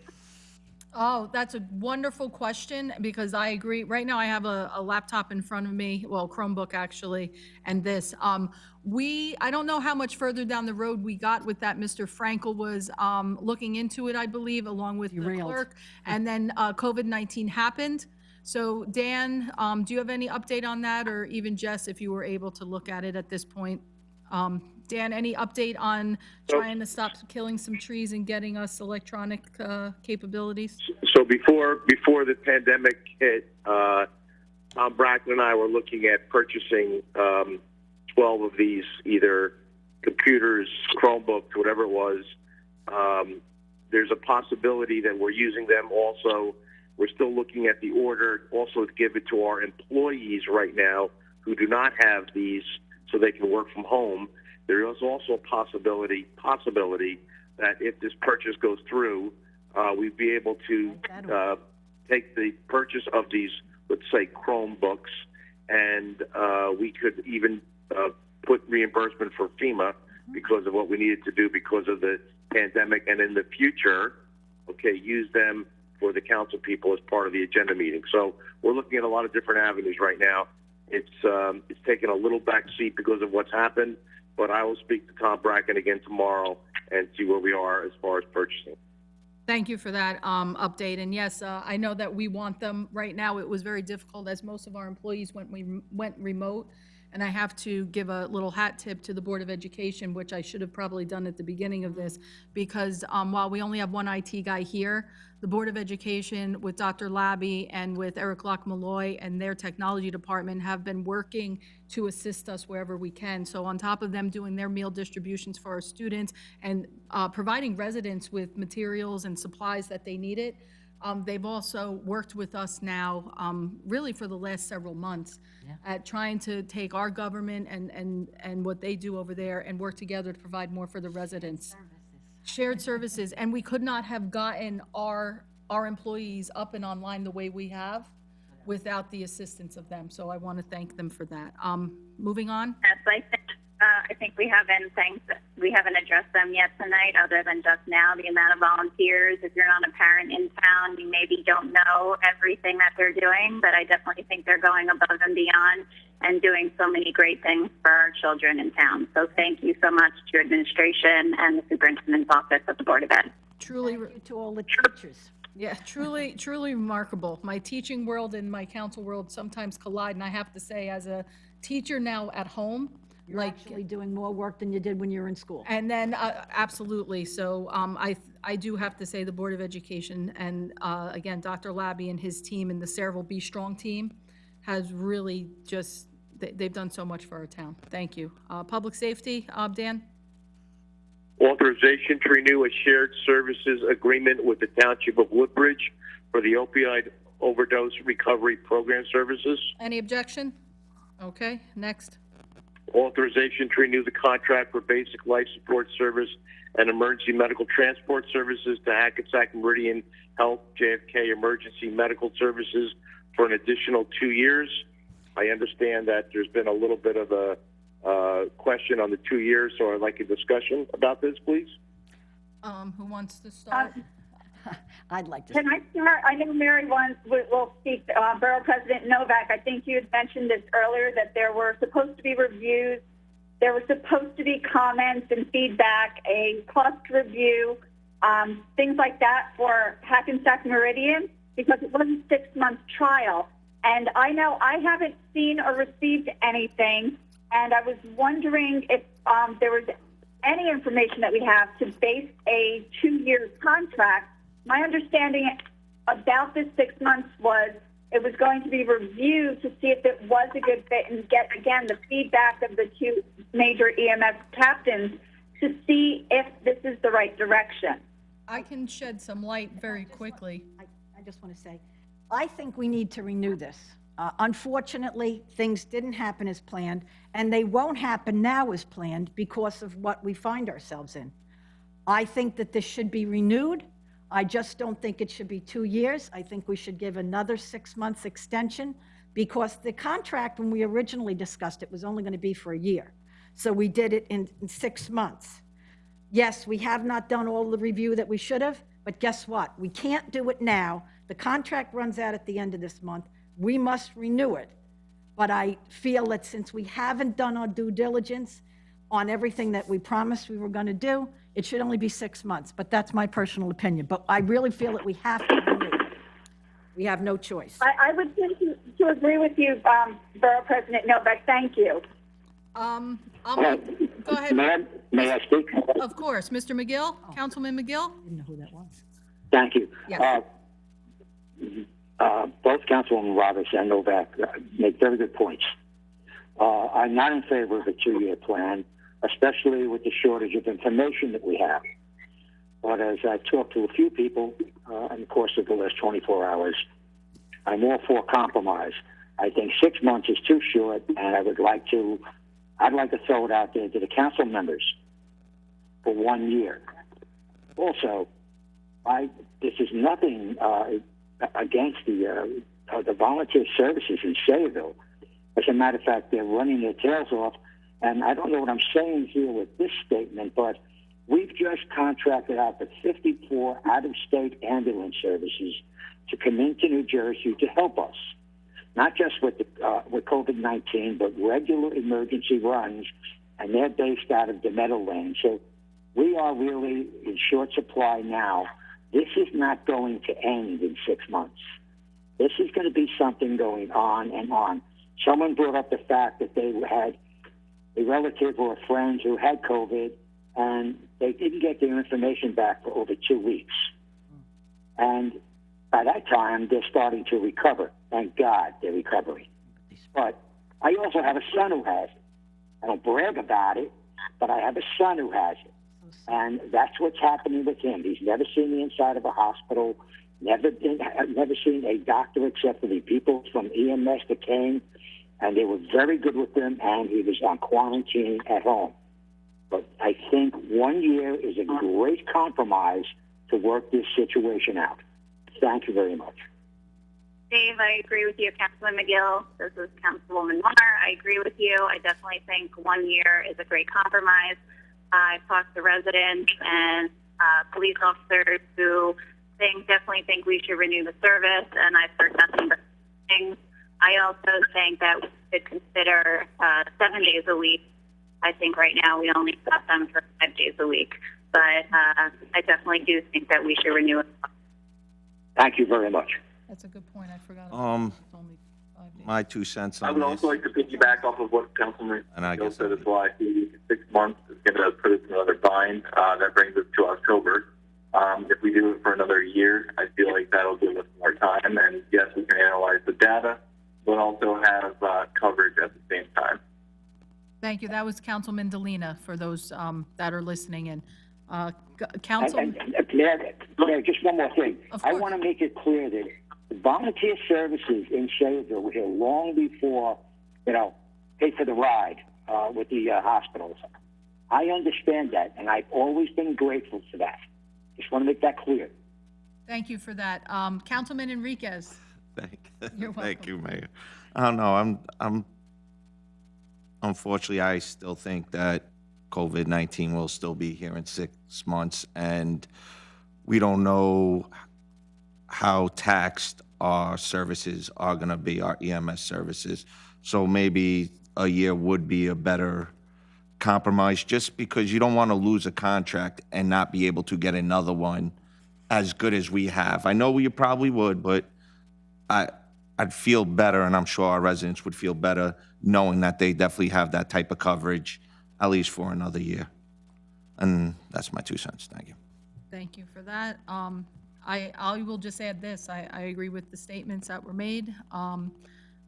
Oh, that's a wonderful question because I agree. Right now I have a laptop in front of me, well, Chromebook actually, and this. I don't know how much further down the road we got with that. Mr. Frankel was looking into it, I believe, along with the Derailed. clerk. And then COVID-19 happened. So Dan, do you have any update on that? Or even Jess, if you were able to look at it at this point? Dan, any update on trying to stop killing some trees and getting us electronic capabilities? So before the pandemic hit, Tom Bracken and I were looking at purchasing 12 of these, either computers, Chromebooks, whatever it was. There's a possibility that we're using them also. We're still looking at the order also to give it to our employees right now who do not have these so they can work from home. There is also a possibility that if this purchase goes through, we'd be able to take the purchase of these, let's say, Chromebooks, and we could even put reimbursement for FEMA because of what we needed to do because of the pandemic, and in the future, use them for the council people as part of the agenda meeting. So we're looking at a lot of different avenues right now. It's taken a little back seat because of what's happened, but I will speak to Tom Bracken again tomorrow and see where we are as far as purchasing. Thank you for that update. And yes, I know that we want them right now. It was very difficult as most of our employees went remote. And I have to give a little hat tip to the Board of Education, which I should have probably done at the beginning of this, because while we only have one IT guy here, the Board of Education with Dr. Labby and with Eric Lock-Malloy and their technology department have been working to assist us wherever we can. So on top of them doing their meal distributions for our students and providing residents with materials and supplies that they needed, they've also worked with us now really for the last several months at trying to take our government and what they do over there and work together to provide more for the residents. Shared services, and we could not have gotten our employees up and online the way we have without the assistance of them. So I want to thank them for that. Moving on. Yes, I think we haven't addressed them yet tonight, other than just now the amount of volunteers. If you're not a parent in town, you maybe don't know everything that they're doing, but I definitely think they're going above and beyond and doing so many great things for our children in town. So thank you so much to your administration and the superintendent's office at the Board of Ed. Truly, Thank you to all the teachers. yeah, truly remarkable. My teaching world and my council world sometimes collide, and I have to say, as a teacher now at home, You're actually doing more work than you did when you were in school. and then absolutely. So I do have to say the Board of Education and again, Dr. Labby and his team and the Saraville Be Strong team has really just, they've done so much for our town. Thank you. Public safety, Dan? Authorization to renew a shared services agreement with the Township of Woodbridge for the opioid overdose recovery program services. Any objection? Okay, next. Authorization to renew the contract for basic life support service and emergency medical transport services to Hackensack Meridian Health JFK Emergency Medical Services for an additional 2 years. I understand that there's been a little bit of a question on the 2 years, so I'd like a discussion about this, please. Who wants to start? I'd like to. Can I start? I know Mary will speak. Borough President Novak, I think you had mentioned this earlier, that there were supposed to be reviews, there were supposed to be comments and feedback, a cost review, things like that for Hackensack Meridian, because it was a 6-month trial. And I know I haven't seen or received anything, and I was wondering if there was any information that we have to base a 2-year contract. My understanding about this 6 months was it was going to be reviewed to see if it was a good fit and get, again, the feedback of the 2 major EMS captains to see if this is the right direction. I can shed some light very quickly. I just want to say, I think we need to renew this. Unfortunately, things didn't happen as planned, and they won't happen now as planned because of what we find ourselves in. I think that this should be renewed. I just don't think it should be 2 years. I think we should give another 6 months extension because the contract, when we originally discussed it, was only going to be for a year. So we did it in 6 months. Yes, we have not done all the review that we should have, but guess what? We can't do it now. The contract runs out at the end of this month. We must renew it. But I feel that since we haven't done our due diligence on everything that we promised we were going to do, it should only be 6 months. But that's my personal opinion. But I really feel that we have to renew it. We have no choice. I would tend to agree with you, Borough President Novak. Thank you. Go ahead. May I speak? Of course. Mr. McGill, Councilman McGill? I didn't know who that was. Thank you. Yes. Both Councilwoman Roberts and Novak make very good points. I'm not in favor of a 2-year plan, especially with the shortage of information that we have. But as I talked to a few people in the course of the last 24 hours, I'm all for compromise. I think 6 months is too short, and I'd like to throw it out there to the council members for 1 year. Also, this is nothing against the volunteer services in Sayreville. As a matter of fact, they're running their tails off, and I don't know what I'm saying here with this statement, but we've just contracted out the 54 out-of-state ambulance services to come into New Jersey to help us, not just with COVID-19, but regular emergency runs, and they're based out of the Meadowlands. So we are really in short supply now. This is not going to end in 6 months. This is going to be something going on and on. Someone brought up the fact that they had a relative or a friend who had COVID, and they didn't get their information back for over 2 weeks. And by that time, they're starting to recover. Thank God they're recovering. But I also have a son who has it. I don't brag about it, but I have a son who has it. And that's what's happening with him. He's never seen the inside of a hospital, never seen a doctor except for the people from EMS that came, and they were very good with him, and he was on quarantine at home. But I think 1 year is a great compromise to work this situation out. Thank you very much. Dave, I agree with you. Councilman McGill, this is Councilwoman Marr. I agree with you. I definitely think 1 year is a great compromise. I've talked to residents and police officers who definitely think we should renew the service, and I've heard nothing but things. I also think that we should consider 7 days a week. I think right now we only have them for 5 days a week, but I definitely do think that we should renew it. Thank you very much. That's a good point. I forgot. Um, It's only 5 days. My 2 cents I on would this. also like to piggyback off of what Councilman And I Gill guess said I- as well. I think 6 months is going to put us in another bind. That brings us to October. If we do it for another year, I feel like that'll give us more time. And yes, we can analyze the data, but also have coverage at the same time. Thank you. That was Councilman Delina for those that are listening in. Council, Mayor, just one more thing. Of I course. want to make it clear that volunteer services in Sayreville were here long before, pay for the ride with the hospitals. I understand that, and I've always been grateful for that. Just want to make that clear. thank you for that. Councilman Enriquez? You're Thank welcome. you, Mayor. I don't know, unfortunately, I still think that COVID-19 will still be here in 6 months, and we don't know how taxed our services are gonna be, our EMS services. So maybe a year would be a better compromise, just because you don't want to lose a contract and not be able to get another one as good as we have. I know you probably would, but I'd feel better, and I'm sure our residents would feel better knowing that they definitely have that type of coverage, at least for another year. And that's my 2 cents. Thank you. Thank you for that. I will just add this, I agree with the statements that were made.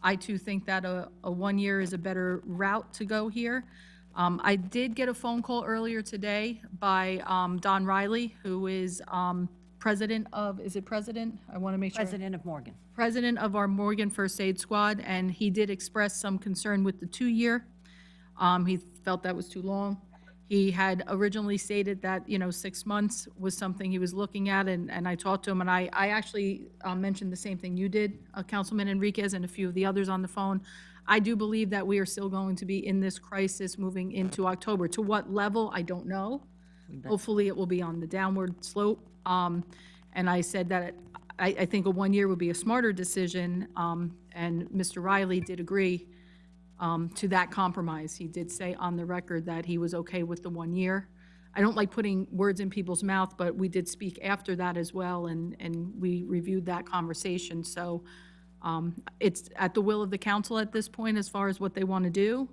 I too think that a 1 year is a better route to go here. I did get a phone call earlier today by Don Riley, who is president of, is it president? I want to make sure. President of Morgan. President of our Morgan First Aid Squad, and he did express some concern with the 2-year. He felt that was too long. He had originally stated that, 6 months was something he was looking at, and I talked to him, and I actually mentioned the same thing you did, Councilman Enriquez, and a few of the others on the phone. I do believe that we are still going to be in this crisis moving into October. To what level, I don't know. Hopefully, it will be on the downward slope. And I said that I think a 1 year would be a smarter decision, and Mr. Riley did agree to that compromise. He did say on the record that he was okay with the 1 year. I don't like putting words in people's mouth, but we did speak after that as well, and we reviewed that conversation. So it's at the will of the council at this point as far as what they want to do.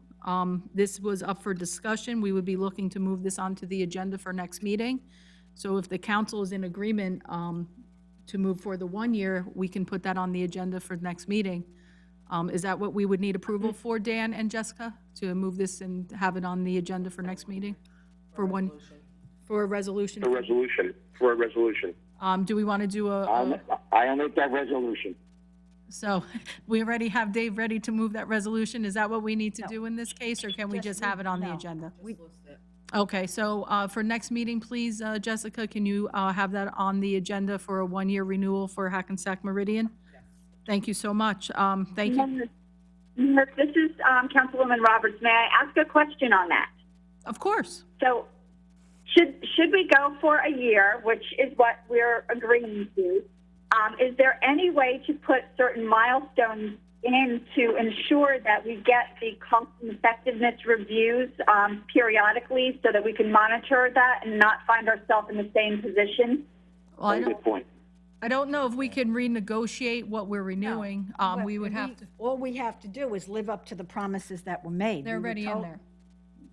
This was up for discussion. We would be looking to move this onto the agenda for next meeting. So if the council is in agreement to move for the 1 year, we can put that on the agenda for the next meeting. Is that what we would need approval for, Dan and Jessica, to move this and have it on the agenda for next meeting? For a resolution? For a resolution. Do we want to do I'll make that resolution. So we already have Dave ready to move that resolution. Is that what we need to do in this case, or can we just have it on the agenda? Okay, so for next meeting, please, Jessica, can you have that on the agenda for a 1 year renewal for Hackensack Meridian? Thank you so much. Thank you. This is Councilwoman Roberts. May I ask a question on that? Of course. So should we go for a year, which is what we're agreeing to? Is there any way to put certain milestones in to ensure that we get the cost and effectiveness reviews periodically so that we can monitor that and not find ourselves in the same position? Well, Good point. I don't know if we can renegotiate what we're renewing. We would have to, All we have to do is live up to the promises that were made. they're We were already in told-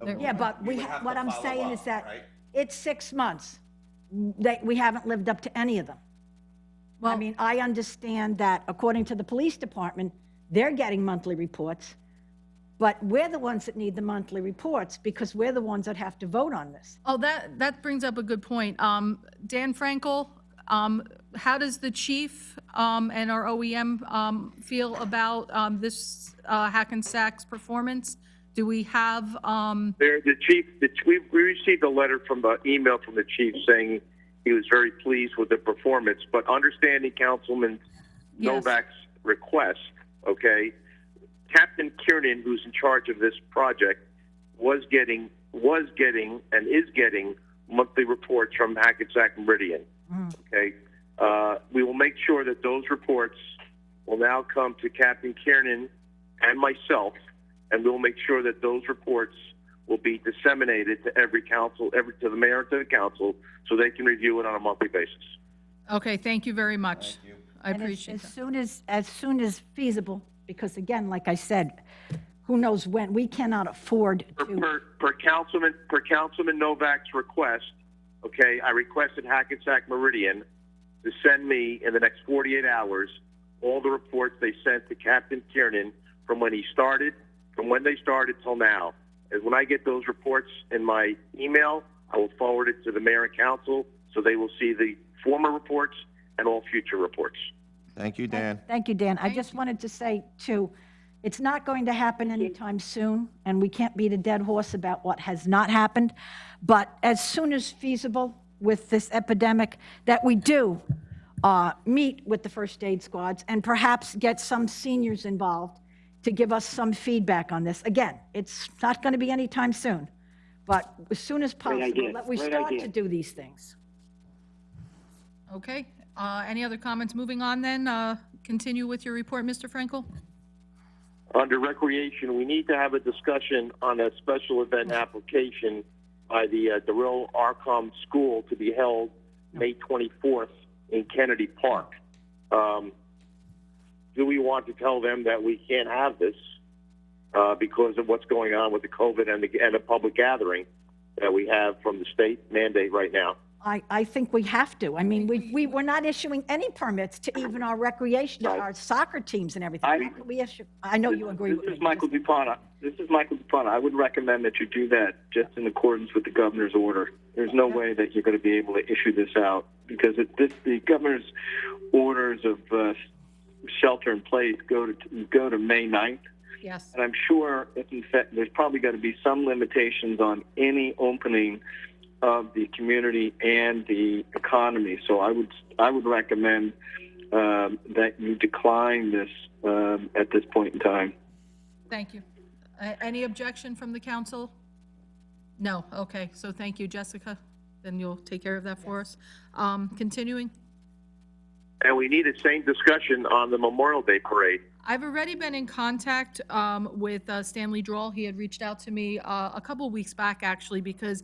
there. Yeah, but what I'm saying is that it's 6 months. We haven't lived up to any of them. I Well, mean, I understand that according to the police department, they're getting monthly reports, but we're the ones that need the monthly reports because we're the ones that have to vote on this. oh, that brings up a good point. Dan Frankel, how does the chief and our OEM feel about this Hackensack's performance? Do we have, We received a letter from the email from the chief saying he was very pleased with the performance, but understanding Councilman Yes. Novak's request, okay, Captain Kiernan, who's in charge of this project, was getting and is getting monthly reports from Hackensack Meridian. Okay, we will make sure that those reports will now come to Captain Kiernan and myself, and we'll make sure that those reports will be disseminated to every council, to the mayor and to the council, so they can review it on a monthly basis. okay, thank you very much. I And appreciate as that. as soon as feasible, because again, like I said, who knows when, we cannot afford to. Per Councilman Novak's request, okay, I requested Hackensack Meridian to send me in the next 48 hours all the reports they sent to Captain Kiernan from when they started till now. And when I get those reports in my email, I will forward it to the mayor and council so they will see the former reports and all future reports. Thank you, Dan. Thank you, Dan. I just wanted to say, too, it's not going to happen anytime soon, and we can't beat a dead horse about what has not happened. But as soon as feasible with this epidemic, that we do meet with the first aid squads and perhaps get some seniors involved to give us some feedback on this. Again, it's not going to be anytime soon, but as soon as possible, idea. that we Great start idea. to do these things. Okay, any other comments? Moving on then, continue with your report, Mr. Frankel. Under recreation, we need to have a discussion on a special event application by the Darrell Arcom School to be held May 24th in Kennedy Park. Do we want to tell them that we can't have this because of what's going on with the COVID and the public gathering that we have from the state mandate right now? I think we have to. I mean, we're not issuing any permits to even our recreation, our soccer teams and everything. How can we issue? I know you agree with me. This is Michael Dupont. I would recommend that you do that just in accordance with the governor's order. There's no way that you're going to be able to issue this out because the governor's orders of shelter in place go to May 9th. Yes. And I'm sure if in fact there's probably going to be some limitations on any opening of the community and the economy. So I would recommend that you decline this at this point in time. Thank you. Any objection from the council? No, okay, so thank you, Jessica. Then you'll take care of that for us. Continuing. And we need the same discussion on the Memorial Day parade. I've already been in contact with Stanley Droll. He had reached out to me a couple weeks back, actually, because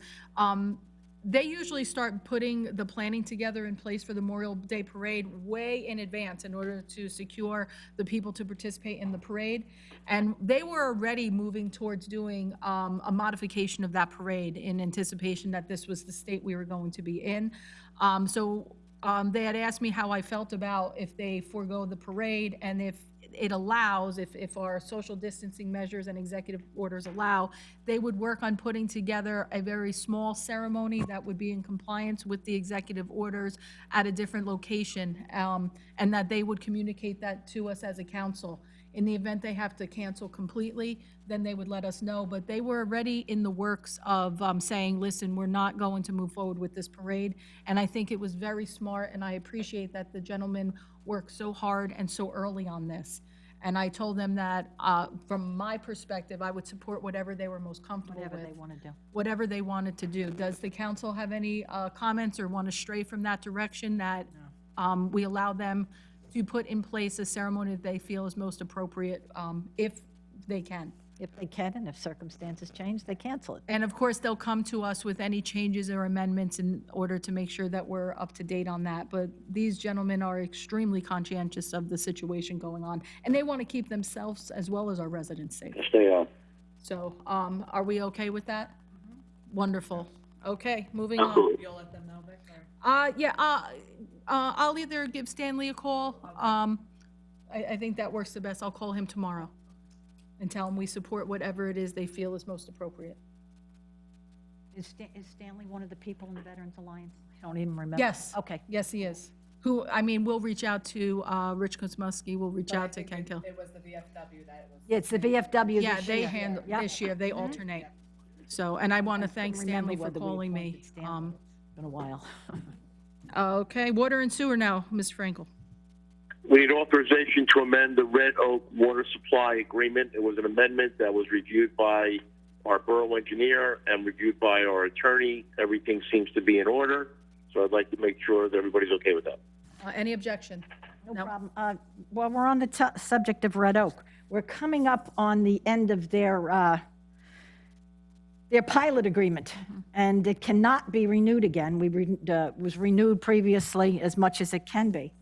they usually start putting the planning together in place for the Memorial Day Parade way in advance in order to secure the people to participate in the parade. And they were already moving towards doing a modification of that parade in anticipation that this was the state we were going to be in. They had asked me how I felt about if they forego the parade and if it allows, if our social distancing measures and executive orders allow, they would work on putting together a very small ceremony that would be in compliance with the executive orders at a different location, and that they would communicate that to us as a council. In the event they have to cancel completely, then they would let us know. But they were already in the works of saying, listen, we're not going to move forward with this parade. And I think it was very smart, and I appreciate that the gentleman worked so hard and so early on this. And I told them that from my perspective, I would support whatever they were most comfortable with. Whatever they want to do. Whatever they wanted to do. Does the council have any comments or want to stray from that direction, that we allow them to put in place a ceremony that they feel is most appropriate, if they can? If they can, and if circumstances change, they cancel it. And of course, they'll come to us with any changes or amendments in order to make sure that we're up to date on that. But these gentlemen are extremely conscientious of the situation going on, and they want to keep themselves as well as our residents safe. Yes, they are. So, are we okay with that? Wonderful. Okay, moving on. Absolutely. You'll let them know, Vic, or- I'll either give Stanley a call. I think that works the best. I'll call him tomorrow and tell him we support whatever it is they feel is most appropriate. Is Stanley one of the people in the Veterans Alliance? I don't even remember. Yes. Okay. Yes, he is. We'll reach out to Rich Kosmuski, we'll reach out to Ken Kill. It was the VFW that it was. Yeah, it's the VFW Yeah, this they year. handle, Yep. this year, they alternate. So, and I want to thank couldn't remember Stanley for whether we calling me. appointed Stanley. It's been a while. Okay, water and sewer now, Ms. Frankel. We need authorization to amend the Red Oak Water Supply Agreement. It was an amendment that was reviewed by our borough engineer and reviewed by our attorney. Everything seems to be in order, so I'd like to make sure that everybody's okay with that. Any objection? No problem. While we're on the subject of Red Oak, we're coming up on the end of their pilot agreement, and it cannot be renewed again. Was renewed previously as much as it can be.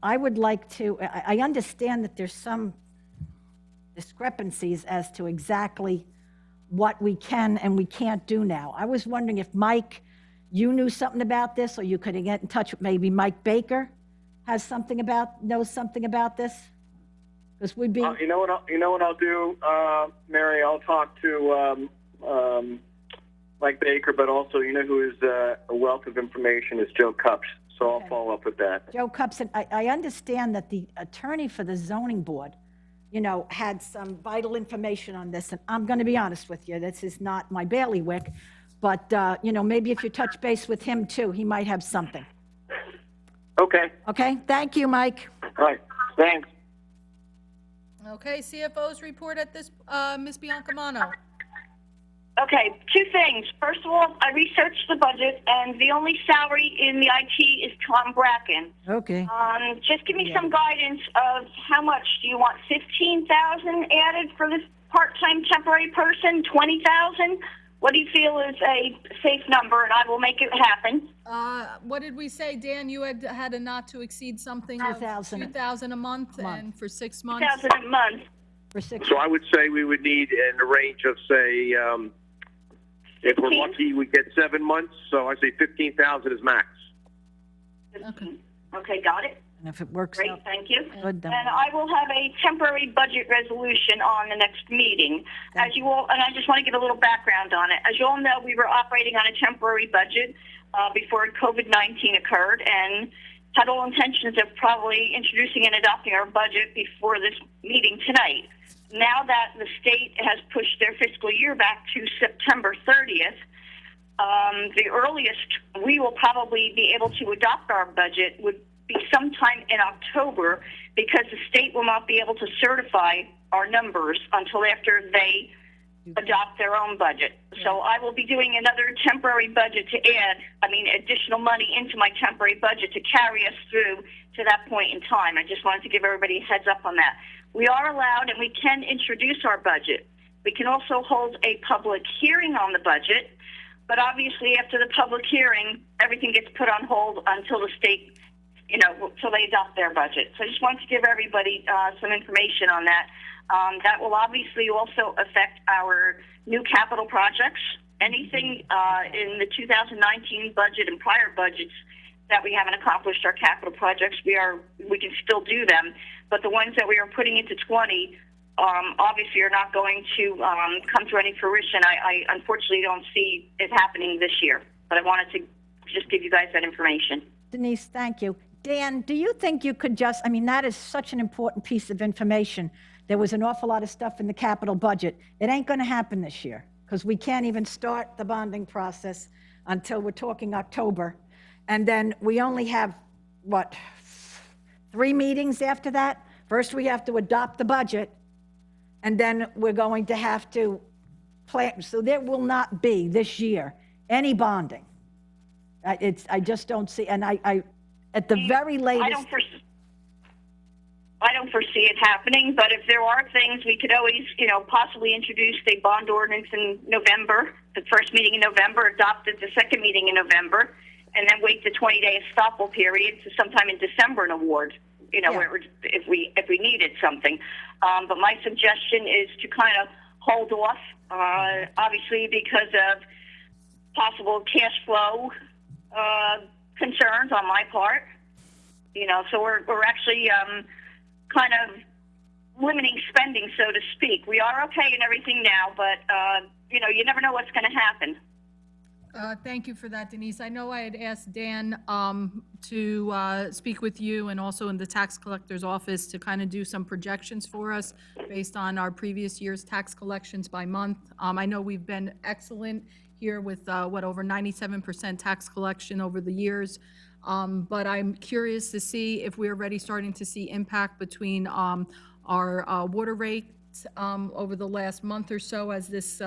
I would like to, I understand that there's some discrepancies as to exactly what we can and we can't do now. I was wondering if Mike, you knew something about this, or you could get in touch with maybe Mike Baker knows something about this? Because we'd be. You know what I'll do, Mary? I'll talk to Mike Baker, but also, you know, who is a wealth of information is Joe Cups. So I'll follow up with that. Joe Cupson, I understand that the attorney for the zoning board, you know, had some vital information on this, and I'm going to be honest with you, this is not my bailiwick, but, you know, maybe if you touch base with him too, he might have something. Okay. Okay, thank you, Mike. All right. Thanks. Okay, CFO's report at this, Ms. Biancamano. Okay, two things. First of all, I researched the budget, and the only salary in the IT is Tom Bracken. Okay. Just give me some guidance of how much. Do you want 15,000 added for this part-time temporary person? 20,000? What do you feel is a safe number, and I will make it happen? What did we say, Dan? You had a not to exceed something of 2,000. 2,000 a month, and for 6 months? 2,000 a month. For 6. So I would say we would need in the range of, say, if we're 15? lucky, we get 7 months. So I say 15,000 is max. Okay. Okay, got it. And if it works Great, out thank you. good, then And I will have a temporary budget resolution on the next meeting. As you all, and I just want to give a little background on it. As you all know, we were operating on a temporary budget before COVID-19 occurred, and had all intentions of probably introducing and adopting our budget before this meeting tonight. Now that the state has pushed their fiscal year back to September 30th, the earliest we will probably be able to adopt our budget would be sometime in October, because the state will not be able to certify our numbers until after they adopt their own budget. So I will be doing another temporary budget to add, additional money into my temporary budget to carry us through to that point in time. I just wanted to give everybody a heads up on that. We are allowed, and we can introduce our budget. We can also hold a public hearing on the budget, but obviously after the public hearing, everything gets put on hold until the state, till they adopt their budget. So I just wanted to give everybody some information on that. That will obviously also affect our new capital projects. Anything in the 2019 budget and prior budgets that we haven't accomplished, our capital projects, we can still do them. But the ones that we are putting into 20, obviously are not going to come to any fruition. I unfortunately don't see it happening this year. But I wanted to just give you guys that information. Denise, thank you. Dan, do you think you could just, that is such an important piece of information. There was an awful lot of stuff in the capital budget. It ain't going to happen this year because we can't even start the bonding process until we're talking October. And then we only have, 3 meetings after that? First, we have to adopt the budget, and then we're going to have to plan. So there will not be this year any bonding. I just don't see, and I at the very latest. I don't foresee it happening, but if there are things, we could always, possibly introduce a bond ordinance in November, the first meeting in November, adopt it the second meeting in November, and then wait the 20-day estoppel period to sometime in December and award, where if we needed something. But my suggestion is to kind of hold off, obviously because of possible cash flow concerns on my part. So we're actually kind of limiting spending, so to speak. We are okay and everything now, but, you never know what's going to happen. Thank you for that, Denise. I know I had asked Dan to speak with you and also in the tax collector's office to kind of do some projections for us based on our previous year's tax collections by month. I know we've been excellent here with, over 97% tax collection over the years. But I'm curious to see if we're already starting to see impact between our water rates over the last month or so as this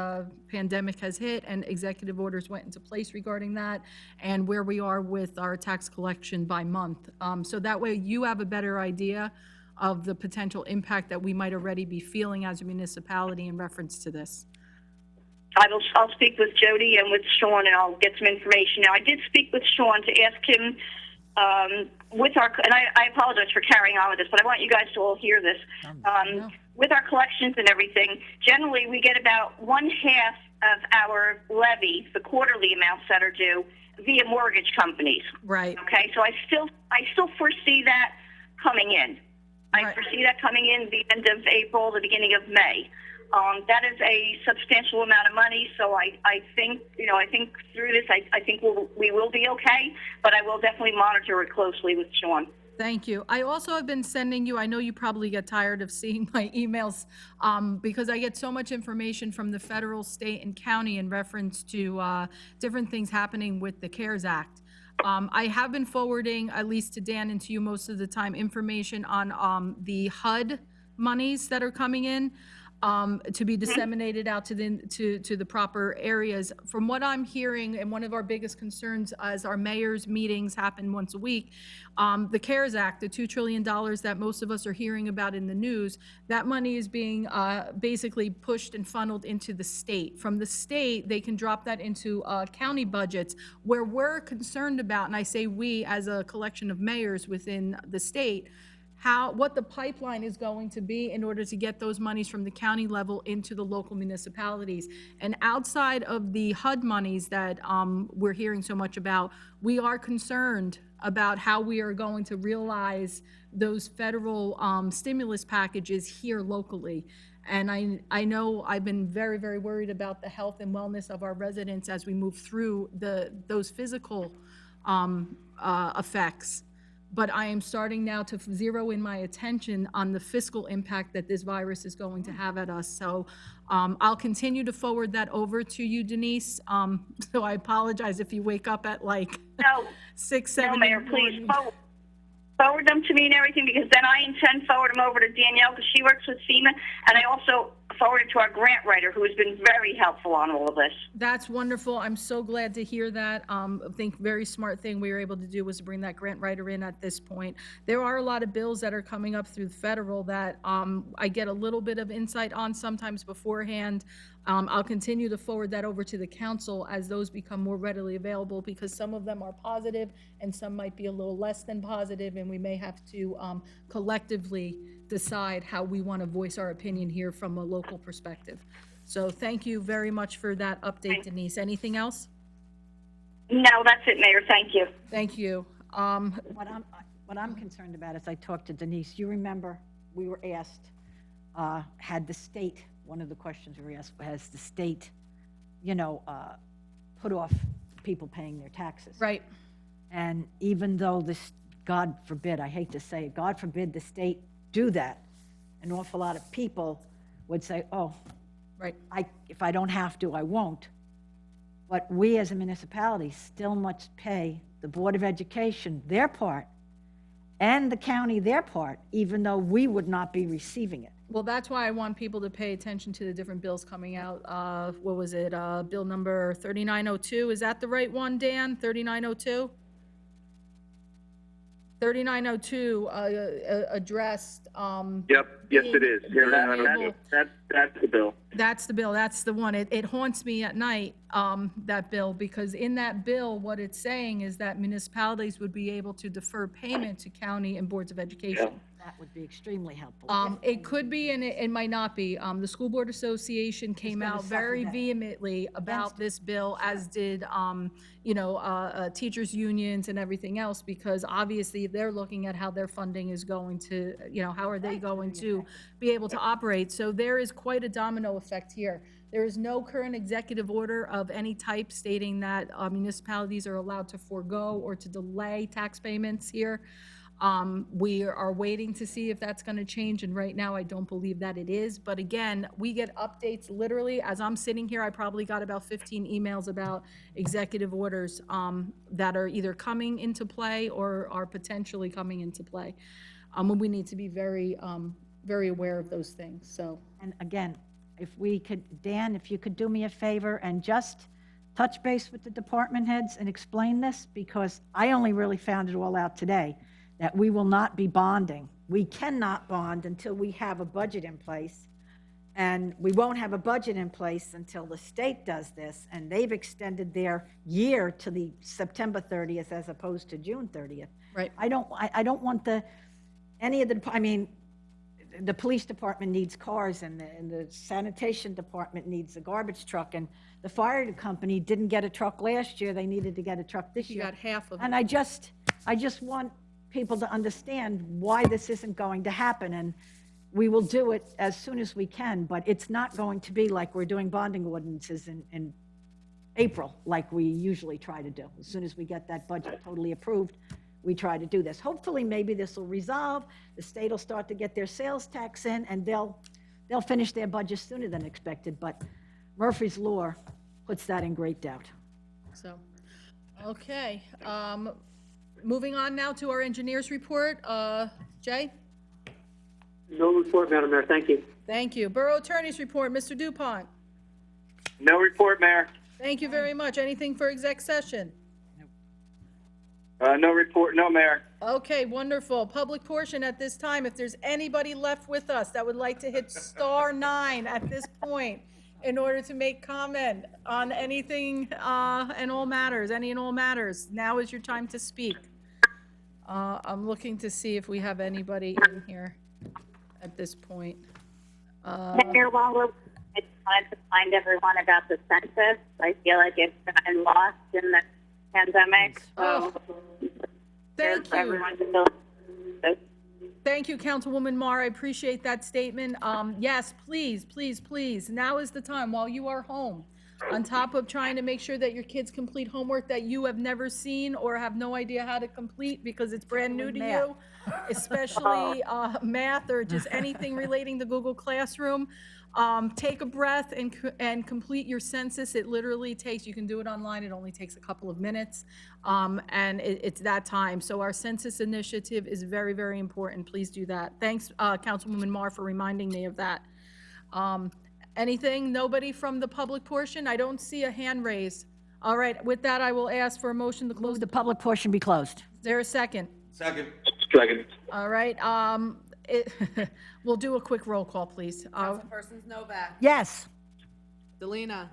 pandemic has hit and executive orders went into place regarding that, and where we are with our tax collection by month. So that way you have a better idea of the potential impact that we might already be feeling as a municipality in reference to this. I'll speak with Jody and with Sean, and I'll get some information. Now, I did speak with Sean to ask him and I apologize for carrying on with this, but I want you guys to all hear this. With our collections and everything, generally we get about 1/2 of our levy, the quarterly amounts that are due, via mortgage companies. Right. Okay, so I still foresee that coming in. I foresee that coming in the end of April, the beginning of May. That is a substantial amount of money, so I think, I think through this, I think we will be okay, but I will definitely monitor it closely with Sean. Thank you. I also have been sending you, I know you probably get tired of seeing my emails, because I get so much information from the federal, state, and county in reference to different things happening with the CARES Act. I have been forwarding, at least to Dan and to you most of the time, information on the HUD monies that are coming in, to be disseminated out to the proper areas. From what I'm hearing, and one of our biggest concerns as our mayor's meetings happen once a week, the CARES Act, the $2 trillion that most of us are hearing about in the news, that money is being basically pushed and funneled into the state. From the state, they can drop that into county budgets, where we're concerned about, and I say we as a collection of mayors within the state, what the pipeline is going to be in order to get those monies from the county level into the local municipalities. And outside of the HUD monies that we're hearing so much about, we are concerned about how we are going to realize those federal stimulus packages here locally. And I know I've been very, very worried about the health and wellness of our residents as we move through those physical effects. But I am starting now to zero in my attention on the fiscal impact that this virus is going to have at us. So I'll continue to forward that over to you, Denise. So I apologize if you wake up at like No, 6, 7 no, Mayor, please forward them to me and everything, because then I intend to forward them over to Danielle, because she works with FEMA, and I also forwarded to our grant writer, who has been very helpful on all of this. That's wonderful. I'm so glad to hear that. I think very smart thing we were able to do was to bring that grant writer in at this point. There are a lot of bills that are coming up through the federal that I get a little bit of insight on sometimes beforehand. I'll continue to forward that over to the council as those become more readily available, because some of them are positive and some might be a little less than positive, and we may have to collectively decide how we want to voice our opinion here from a local perspective. So thank you very much for that update, Denise. Anything else? No, that's it, Mayor. Thank you. Thank you. What I'm concerned about is I talked to Denise. You remember we were asked, had the state, one of the questions we were asked, has the state, put off people paying their taxes? Right. And even though this, God forbid, I hate to say it, God forbid the state do that, an awful lot of people would say, oh, right, if I don't have to, I won't. But we as a municipality still must pay the Board of Education their part and the county their part, even though we would not be receiving it. Well, that's why I want people to pay attention to the different bills coming out. What was it? Bill number 3902. Is that the right one, Dan? 3902? 3902 addressed. Yep, yes, it is. Yeah, That's the bill. That's the bill. That's the one. It haunts me at night, that bill, because in that bill, what it's saying is that municipalities would be able to defer payment to county and boards of education. That would be extremely helpful. It could be and it might not be. The School Board Association came gonna out suffer very that. vehemently about this bill, as did, teachers' unions and everything else, because obviously they're looking at how their funding is going to, how are they going to be able to operate. So there is quite a domino effect here. There is no current executive order of any type stating that municipalities are allowed to forego or to delay tax payments here. We are waiting to see if that's going to change, and right now I don't believe that it is. But again, we get updates literally as I'm sitting here. I probably got about 15 emails about executive orders that are either coming into play or are potentially coming into play. And we need to be very, very aware of those things. So, And again, if we could, Dan, if you could do me a favor and just touch base with the department heads and explain this, because I only really found it all out today, that we will not be bonding. We cannot bond until we have a budget in place. And we won't have a budget in place until the state does this, and they've extended their year to the September 30th as opposed to June 30th. right. I don't want the police department needs cars, and the sanitation department needs a garbage truck, and the fire company didn't get a truck last year. They needed to get a truck this You year. got half of it. And I just want people to understand why this isn't going to happen. And we will do it as soon as we can, but it's not going to be like we're doing bonding ordinances in April, like we usually try to do. As soon as we get that budget totally approved, we try to do this. Hopefully, maybe this will resolve, the state will start to get their sales tax in, and they'll finish their budget sooner than expected, but Murphy's Law puts that in great doubt. So, okay, moving on now to our engineers report. Jay? No report, Madam Mayor. Thank you. Thank you. Borough Attorney's report, Mr. Dupont. No report, Mayor. Thank you very much. Anything for exec session? No report, no, Mayor. Okay, wonderful. Public portion at this time. If there's anybody left with us that would like to hit star 9 at this point in order to make comment on anything and all matters, any and all matters, now is your time to speak. I'm looking to see if we have anybody in here at this point. Mayor, while I just wanted to find everyone about the census. I feel like it's been lost in the pandemic. So Thank you. everyone to fill this. Thank you, Councilwoman Marr. I appreciate that statement. Yes, please, please, please. Now is the time while you are home, on top of trying to make sure that your kids complete homework that you have never seen or have no idea how to complete because it's brand new to you, especially math or just anything relating to Google Classroom. Take a breath and complete your census. It literally takes, you can do it online, it only takes a couple of minutes, and it's that time. So our census initiative is very, very important. Please do that. Thanks, Councilwoman Marr, for reminding me of that. Anything? Nobody from the public portion? I don't see a hand raised. All right, with that, I will ask for a motion to close. Move the public portion be closed. Is there a second? Second. Second. All right, we'll do a quick roll call, please. Councilpersons Novak, Yes. Delina,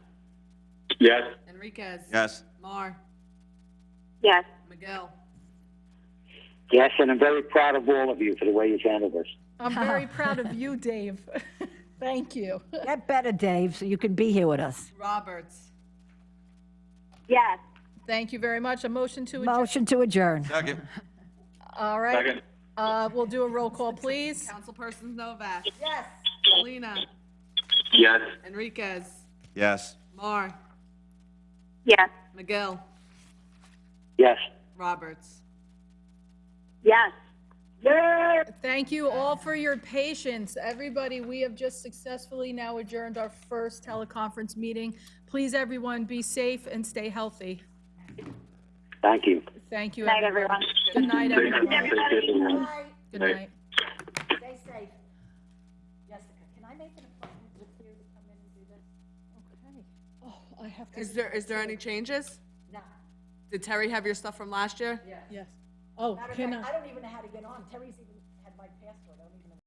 Yes. Enriquez. Yes. Mar, Yes. McGill. Yes, and I'm very proud of all of you for the way you've handled this. I'm very proud of you, Dave. Thank you. Get better, Dave, so you can be here with us. Roberts. Yes. Thank you very much. A motion to adjourn. Motion to adjourn. Second. All right. Second. We'll do a roll call, please. Councilpersons Novak, Yes. Delina, Yes. Enriquez, Yes. Mar, Yes. McGill, Yes. Roberts. Yes. Thank you all for your patience. Everybody, we have just successfully now adjourned our first teleconference meeting. Please, everyone, be safe and stay healthy. Thank you. Thank you, Good night, everyone. everyone. Good night, everyone. Bye. Good Night. night. Stay safe. Jessica, can I make an appointment with you to come in and do this? Okay. Oh, I have to. Is there any changes? No. Did Terry have your stuff from last year? Yes. Oh, Matter of can fact, I? I don't even know how to get on. Terry's even had my password. I don't even know.